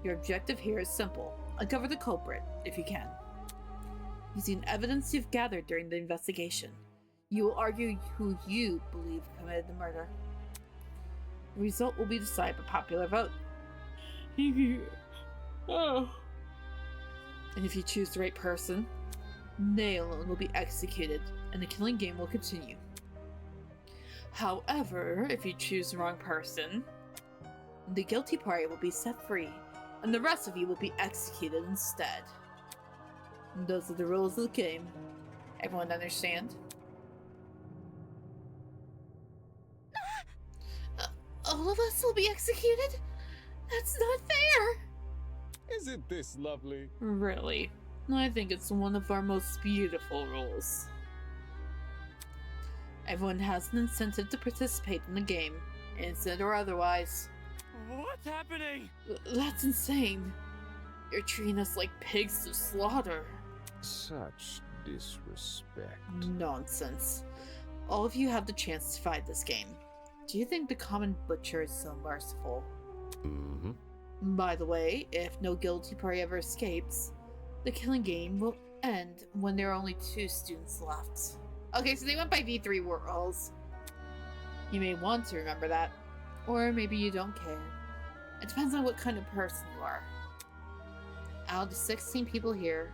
Your objective here is simple. Uncover the culprit, if you can. Using evidence you've gathered during the investigation, you will argue who you believe committed the murder. The result will be decided by popular vote. Oh. And if you choose the right person, they alone will be executed, and the killing game will continue. However, if you choose the wrong person, the guilty party will be set free, and the rest of you will be executed instead. And those are the rules of the game. Everyone understand? All of us will be executed? That's not fair! Isn't this lovely? Really? I think it's one of our most beautiful rules. Everyone has an incentive to participate in the game, innocent or otherwise. What's happening? That's insane. You're treating us like pigs to slaughter. Such disrespect. Nonsense. All of you have the chance to fight this game. Do you think the common butcher is so merciful? Mm-hmm. By the way, if no guilty party ever escapes, the killing game will end when there are only 2 students left. Okay, so they went by V3 rules. You may want to remember that, or maybe you don't care. It depends on what kind of person you are. Out of the 16 people here,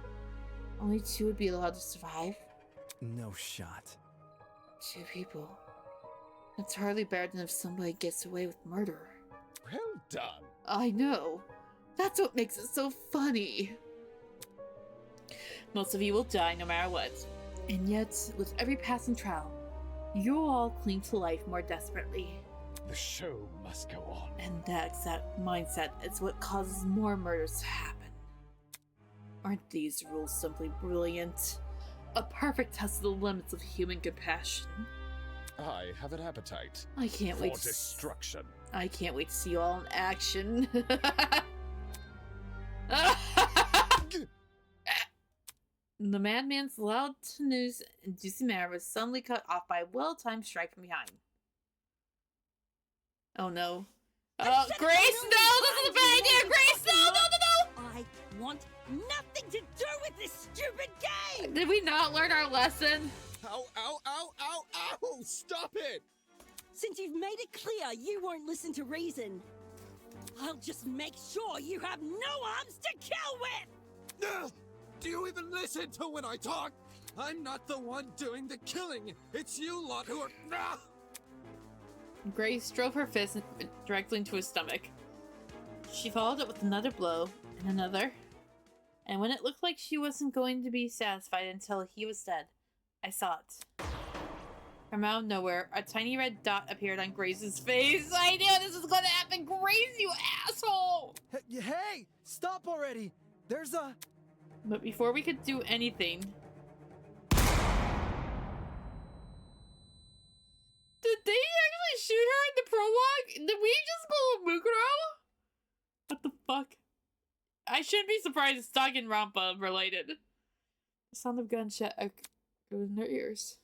only 2 would be allowed to survive. No shot. 2 people. That's hardly better than if somebody gets away with murder. Well done. I know. That's what makes it so funny. Most of you will die no matter what. And yet, with every passing trial, you all cling to life more desperately. The show must go on. And that exact mindset is what causes more murders to happen. Aren't these rules simply brilliant? A perfect test of the limits of human compassion. I have an appetite. I can't for wait to destruction. I can't wait to see you all in action. The madman's loud news inducing manner was suddenly cut off by a well-timed strike from behind. Oh no. Oh, Grace, no! This is a bad idea! Grace, no! No! I want nothing to do with this stupid game! Did we not learn our lesson? Ow, ow, ow, ow, ow! Stop it! Since you've made it clear you won't listen to reason, I'll just make sure you have no arms to kill with! Do you even listen to when I talk? I'm not the one doing the killing. It's you lot who are... Grace drove her fist directly into his stomach. She followed it with another blow, and another. And when it looked like she wasn't going to be satisfied until he was dead, I saw it. From out of nowhere, a tiny red dot appeared on Grace's face. I knew this was going to happen! Grace, you asshole! Hey! Stop already! There's a... But before we could do anything... Did they actually shoot her in the prologue? Did we just call Mukuro? What the fuck? I shouldn't be surprised it's Danganronpa related. The sound of gunshot echoed in their ears.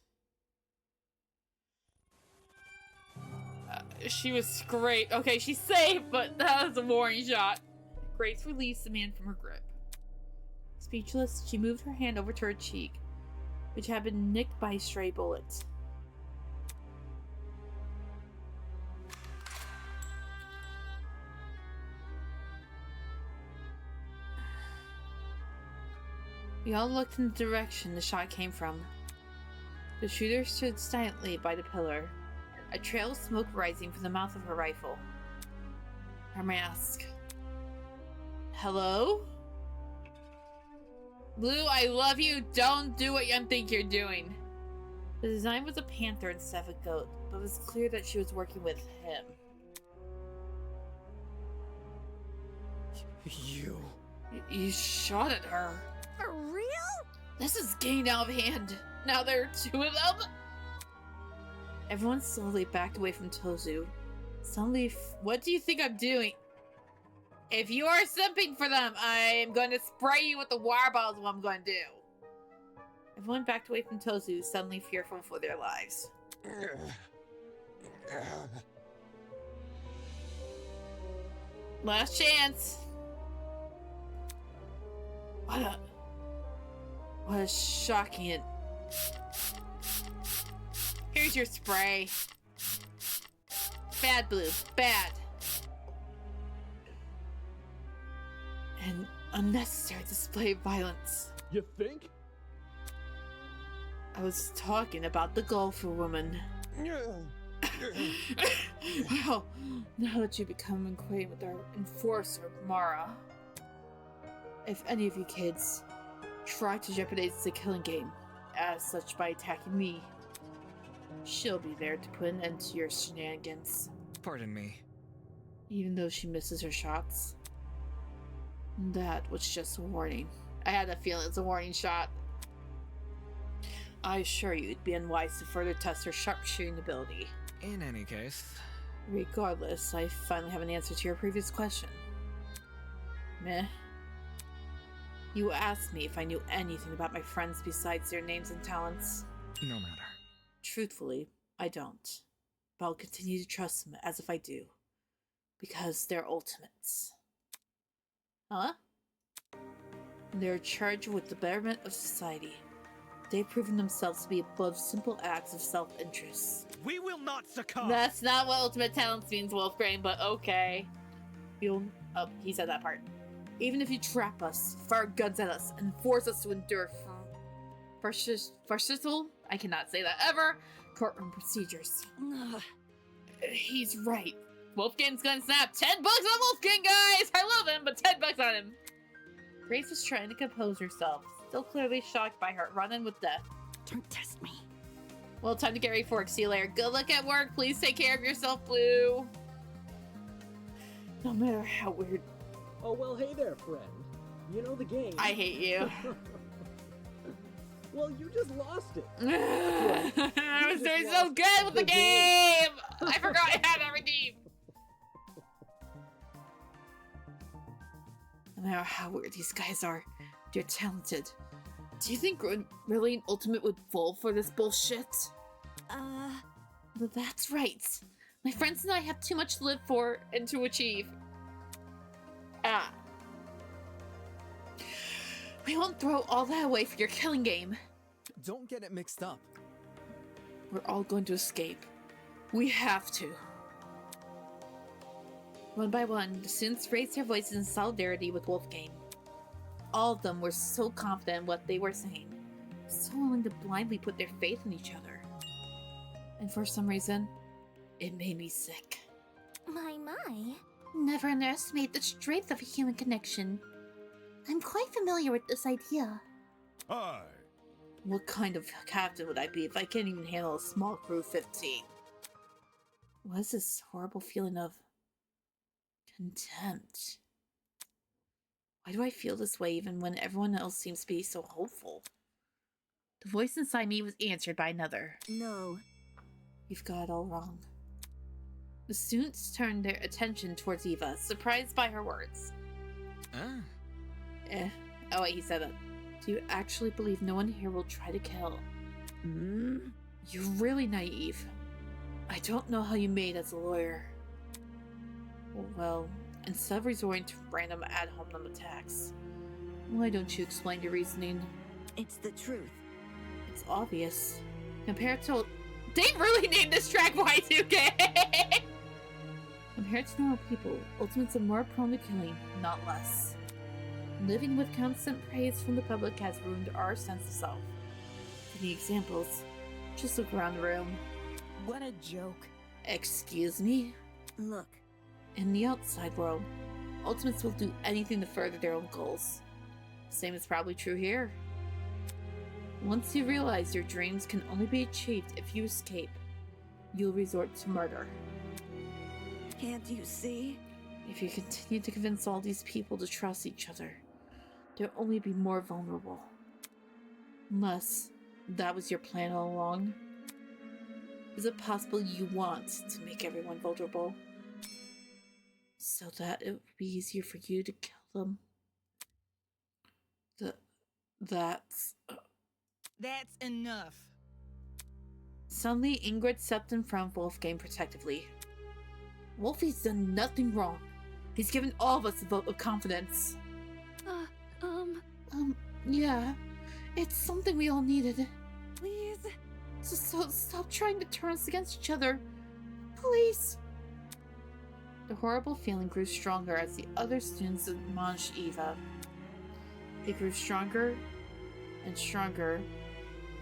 She was great. Okay, she's safe, but that was a warning shot. Grace released the man from her grip. Speechless, she moved her hand over to her cheek, which had been nicked by a stray bullet. We all looked in the direction the shot came from. The shooter stood silently by the pillar, a trail of smoke rising from the mouth of her rifle. Her mask. Hello? Blue, I love you. Don't do what you think you're doing. The design was a panther instead of a goat, but it was clear that she was working with him. You shot at her. For real? This is getting out of hand. Now there are two of them. Everyone slowly backed away from Tozu. Suddenly, what do you think I'm doing? If you are simping for them, I'm going to spray you with the water bottles. What I'm going to do. Everyone backed away from Tozu, suddenly fearful for their lives. Last chance. What a shocking. Here's your spray. Bad, Blue. Bad. An unnecessary display of violence. You think? I was talking about the golfer woman. Well, now that you become acquainted with our enforcer, Mara, if any of you kids try to jeopardize the killing game, as such by attacking me, she'll be there to put an end to your shenanigans. Pardon me. Even though she misses her shots. That was just a warning. I had a feeling it was a warning shot. I assure you it'd be unwise to further test her sharpshooting ability. In any case... Regardless, I finally have an answer to your previous question. Meh. You asked me if I knew anything about my friends besides their names and talents. No matter. Truthfully, I don't. But I'll continue to trust them as if I do. Because they're ultimates. Huh? They're charged with the betterment of society. They've proven themselves to be above simple acts of self-interest. We will not succumb! That's not what ultimate talents means, Wolfgrain, but okay. Oh, he said that part. Even if you trap us, fire guns at us, and force us to endure fascistal, I cannot say that ever, courtroom procedures. He's right. Wolfgame's gonna snap. $10 on Wolfgang, guys! I love him, but $10 on him. Grace was trying to compose herself, still clearly shocked by her run-in with death. Don't test me. Well, time to get ready for work. See you later. Good luck at work. Please take care of yourself, Blue. No matter how weird. Oh, well, hey there, friend. You know the game. I hate you. Well, you just lost it. I was doing so good with the game! I forgot I had that redeemed. No matter how weird these guys are, they're talented. Do you think really an ultimate would fall for this bullshit? Well, that's right. My friends and I have too much to live for and to achieve. We won't throw all that away for your killing game. Don't get it mixed up. We're all going to escape. We have to. One by one, the students raised their voices in solidarity with Wolfgang. All of them were so confident in what they were saying, so willing to blindly put their faith in each other. And for some reason, it made me sick. My. Never underestimate the strength of a human connection. I'm quite familiar with this idea. Hi. What kind of captain would I be if I can't even handle a small crew of 15? What is this horrible feeling of contempt? Why do I feel this way even when everyone else seems to be so hopeful? The voice inside me was answered by another. No. You've got it all wrong. The students turned their attention towards Eva, surprised by her words. Oh wait, he said it. Do you actually believe no one here will try to kill? You're really naive. I don't know how you made as a lawyer. Well, instead of resorting to random ad hominem attacks, why don't you explain your reasoning? It's the truth. It's obvious. Compared to... They really named this track Y2K! Compared to normal people, ultimates are more prone to killing, not less. Living with constant praise from the public has ruined our sense of self. Any examples? Just look around the room. What a joke. Excuse me? Look. In the outside world, Ultimates will do anything to further their own goals. Same is probably true here. Once you realize your dreams can only be achieved if you escape, you'll resort to murder. Can't you see? If you continue to convince all these people to trust each other, they'll only be more vulnerable. Unless that was your plan all along. Is it possible you want to make everyone vulnerable? So that it would be easier for you to kill them? That's enough. Suddenly, Ingrid stepped in front of Wolfgang protectively. Wolfie's done nothing wrong. He's given all of us a vote of confidence. Yeah. It's something we all needed. Please? So stop trying to turn us against each other. Please. The horrible feeling grew stronger as the other students admonished Eva. It grew stronger and stronger,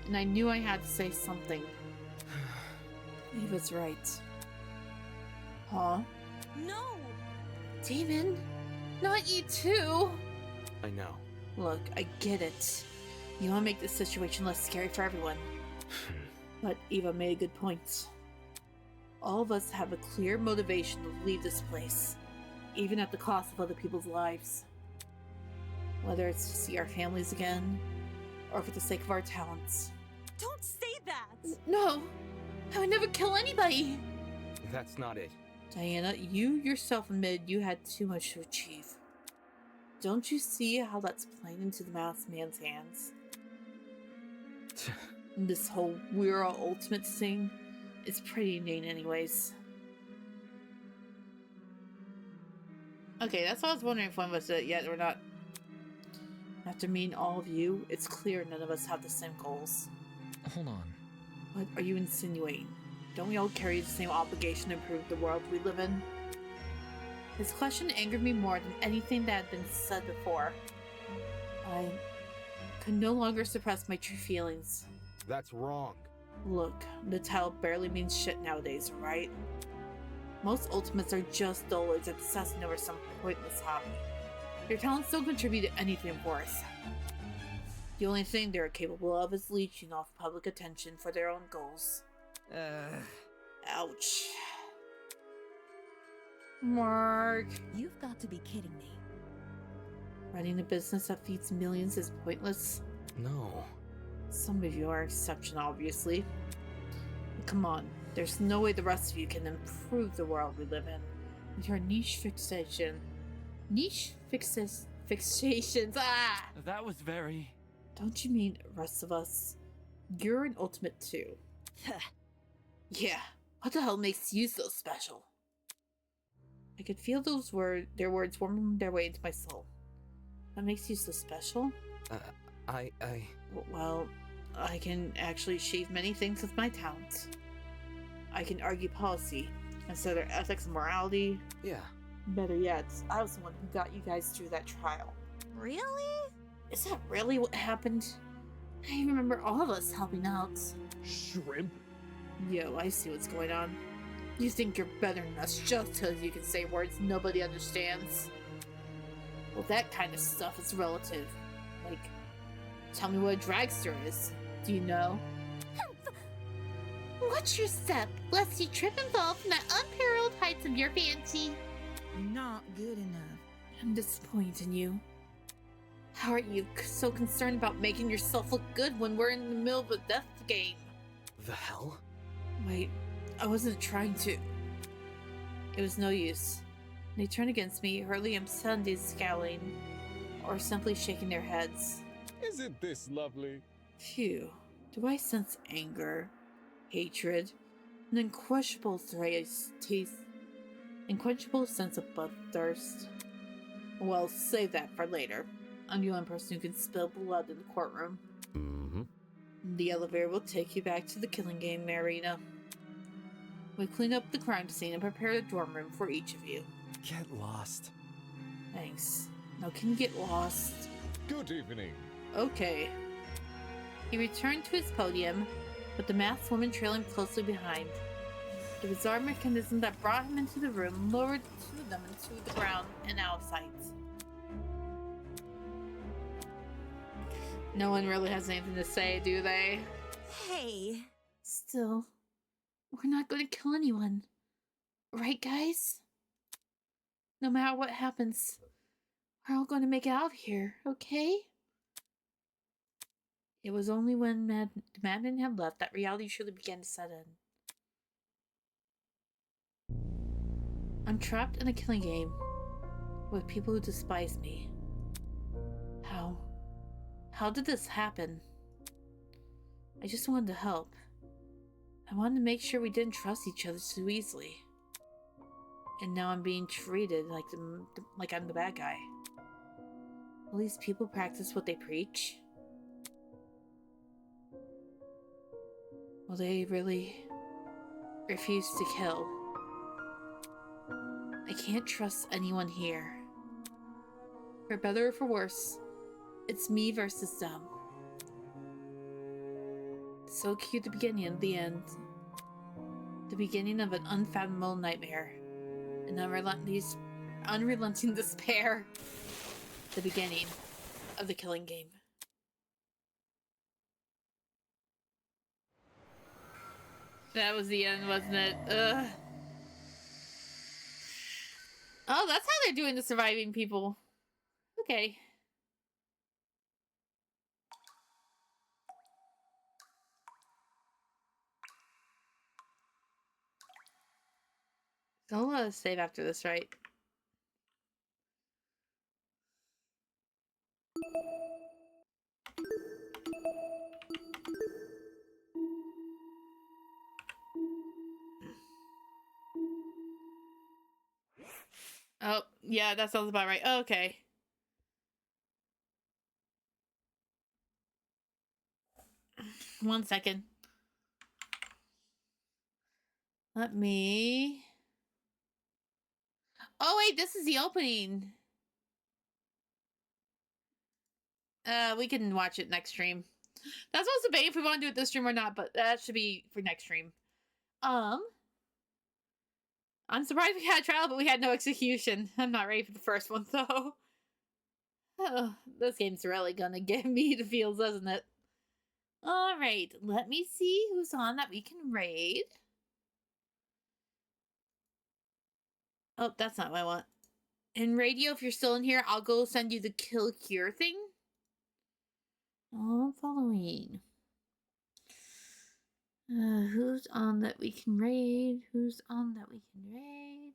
and I knew I had to say something. Eva's right. Huh? No! Damon, not you too! I know. Look, I get it. You want to make this situation less scary for everyone. But Eva made a good point. All of us have a clear motivation to leave this place, even at the cost of other people's lives. Whether it's to see our families again, or for the sake of our talents. Don't say that! No! I would never kill anybody! That's not it. Diana, you yourself admitted you had too much to achieve. Don't you see how that's playing into the masked man's hands? This whole we're all ultimate thing is pretty inane anyways. Okay, that's what I was wondering if one of us did it yet or not. After meeting all of you, it's clear none of us have the same goals. Hold on. What are you insinuating? Don't we all carry the same obligation to improve the world we live in? His question angered me more than anything that had been said before. I could no longer suppress my true feelings. That's wrong. Look, the title barely means shit nowadays, right? Most ultimates are just dullards obsessing over some pointless hobby. Their talents don't contribute to anything of worth. The only thing they're capable of is leeching off public attention for their own goals. Ouch. Mark. You've got to be kidding me. Running a business that feeds millions is pointless? No. Some of you are exception, obviously. But come on, there's no way the rest of you can improve the world we live in with your niche fixation. Fixations, ah! That was very... Don't you mean rest of us? You're an ultimate too. Yeah, what the hell makes you so special? I could feel their words warming their way into my soul. What makes you so special? Well, I can actually achieve many things with my talents. I can argue policy, consider ethics and morality. Yeah. Better yet, I was the one who got you guys through that trial. Really? Is that really what happened? I remember all of us helping out. Shrimp? Yo, I see what's going on. You think you're better than us just because you can say words nobody understands? Well, that kind of stuff is relative. Like, tell me what a dragster is. Do you know? Watch your step, lest you trip and fall from that unparalleled heights of your fancy. Not good enough. I'm disappointed in you. How are you so concerned about making yourself look good when we're in the middle of a death game? The hell? Wait, I wasn't trying to. It was no use. They turned against me, hurling obscenities, scowling, or simply shaking their heads. Isn't this lovely? Phew. Do I sense anger, hatred, an unquenchable unquenchable sense of bloodthirst? Well, save that for later. I'm the only person who can spill blood in the courtroom. Mm-hmm. The elevator will take you back to the killing game arena. We clean up the crime scene and prepare the dorm room for each of you. Get lost. Thanks. Now can you get lost? Good evening. Okay. He returned to his podium, with the masked woman trailing closely behind. The bizarre mechanism that brought him into the room lowered them into the ground and out of sight. No one really has anything to say, do they? Hey. Still, we're not going to kill anyone. Right, guys? No matter what happens, we're all going to make it out of here, okay? It was only when the madman had left that reality truly began to set in. I'm trapped in a killing game with people who despise me. How? How did this happen? I just wanted to help. I wanted to make sure we didn't trust each other too easily. And now I'm being treated like I'm the bad guy. Will these people practice what they preach? Will they really refuse to kill? I can't trust anyone here. For better or for worse, it's me versus them. So cute, the beginning and the end. The beginning of an unfathomable nightmare. An unrelenting despair. The beginning of the killing game. That was the end, wasn't it? Ugh. Oh, that's how they're doing the surviving people. Okay. So I'll save after this, right? Oh, yeah, that sounds about right. Oh, okay. One second. Let me... Oh, wait, this is the opening. We can watch it next stream. That's supposed to be if we want to do it this stream or not, but that should be for next stream. I'm surprised we had a trial, but we had no execution. I'm not ready for the first one, though. Oh, this game's really gonna give me the feels, doesn't it? Alright, let me see who's on that we can raid. Oh, that's not what I want. And radio, if you're still in here, I'll go send you the kill cure thing. Oh, I'm following. Who's on that we can raid? Who's on that we can raid?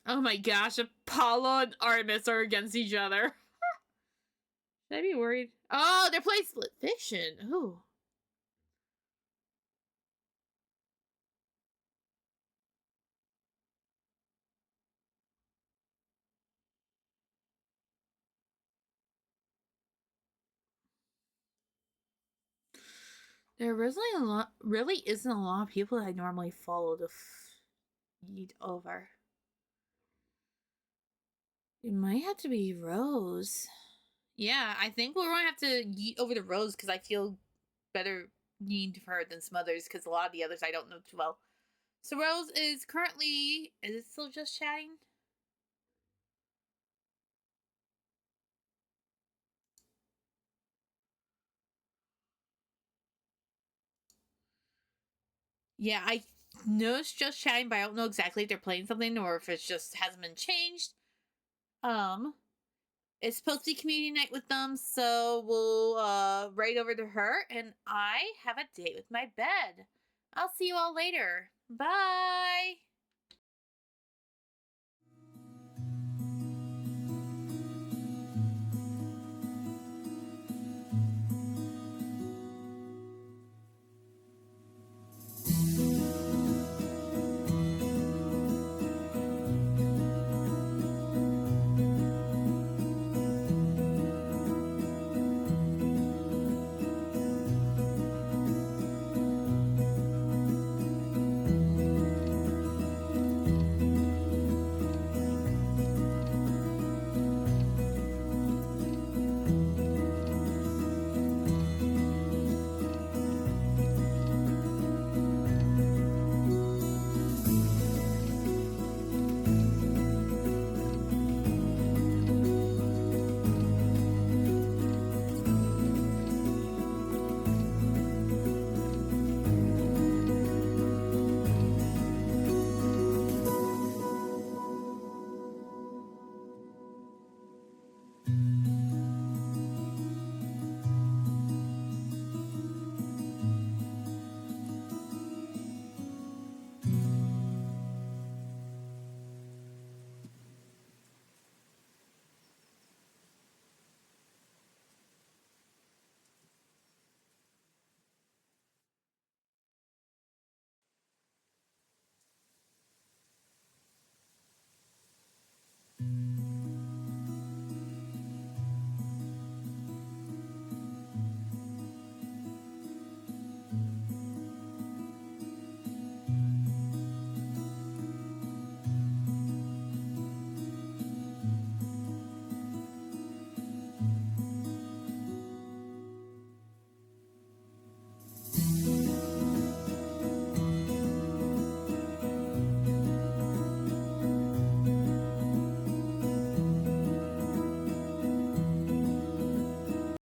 Oh my gosh, Apollo and Artemis are against each other. Should I be worried? Oh, they're playing Split Fiction. Ooh. There really isn't a lot of people that I normally follow to feed over. It might have to be Rose. Yeah, I think we're going to have to yeet over to Rose because I feel better yeeting to her than some others because a lot of the others I don't know too well. So Rose is currently... Is it still just chatting? Yeah, I know it's just chatting, but I don't know exactly if they're playing something or if it's just hasn't been changed. It's supposed to be community night with them, so we'll raid over to her, and I have a date with my bed. I'll see you all later. Bye!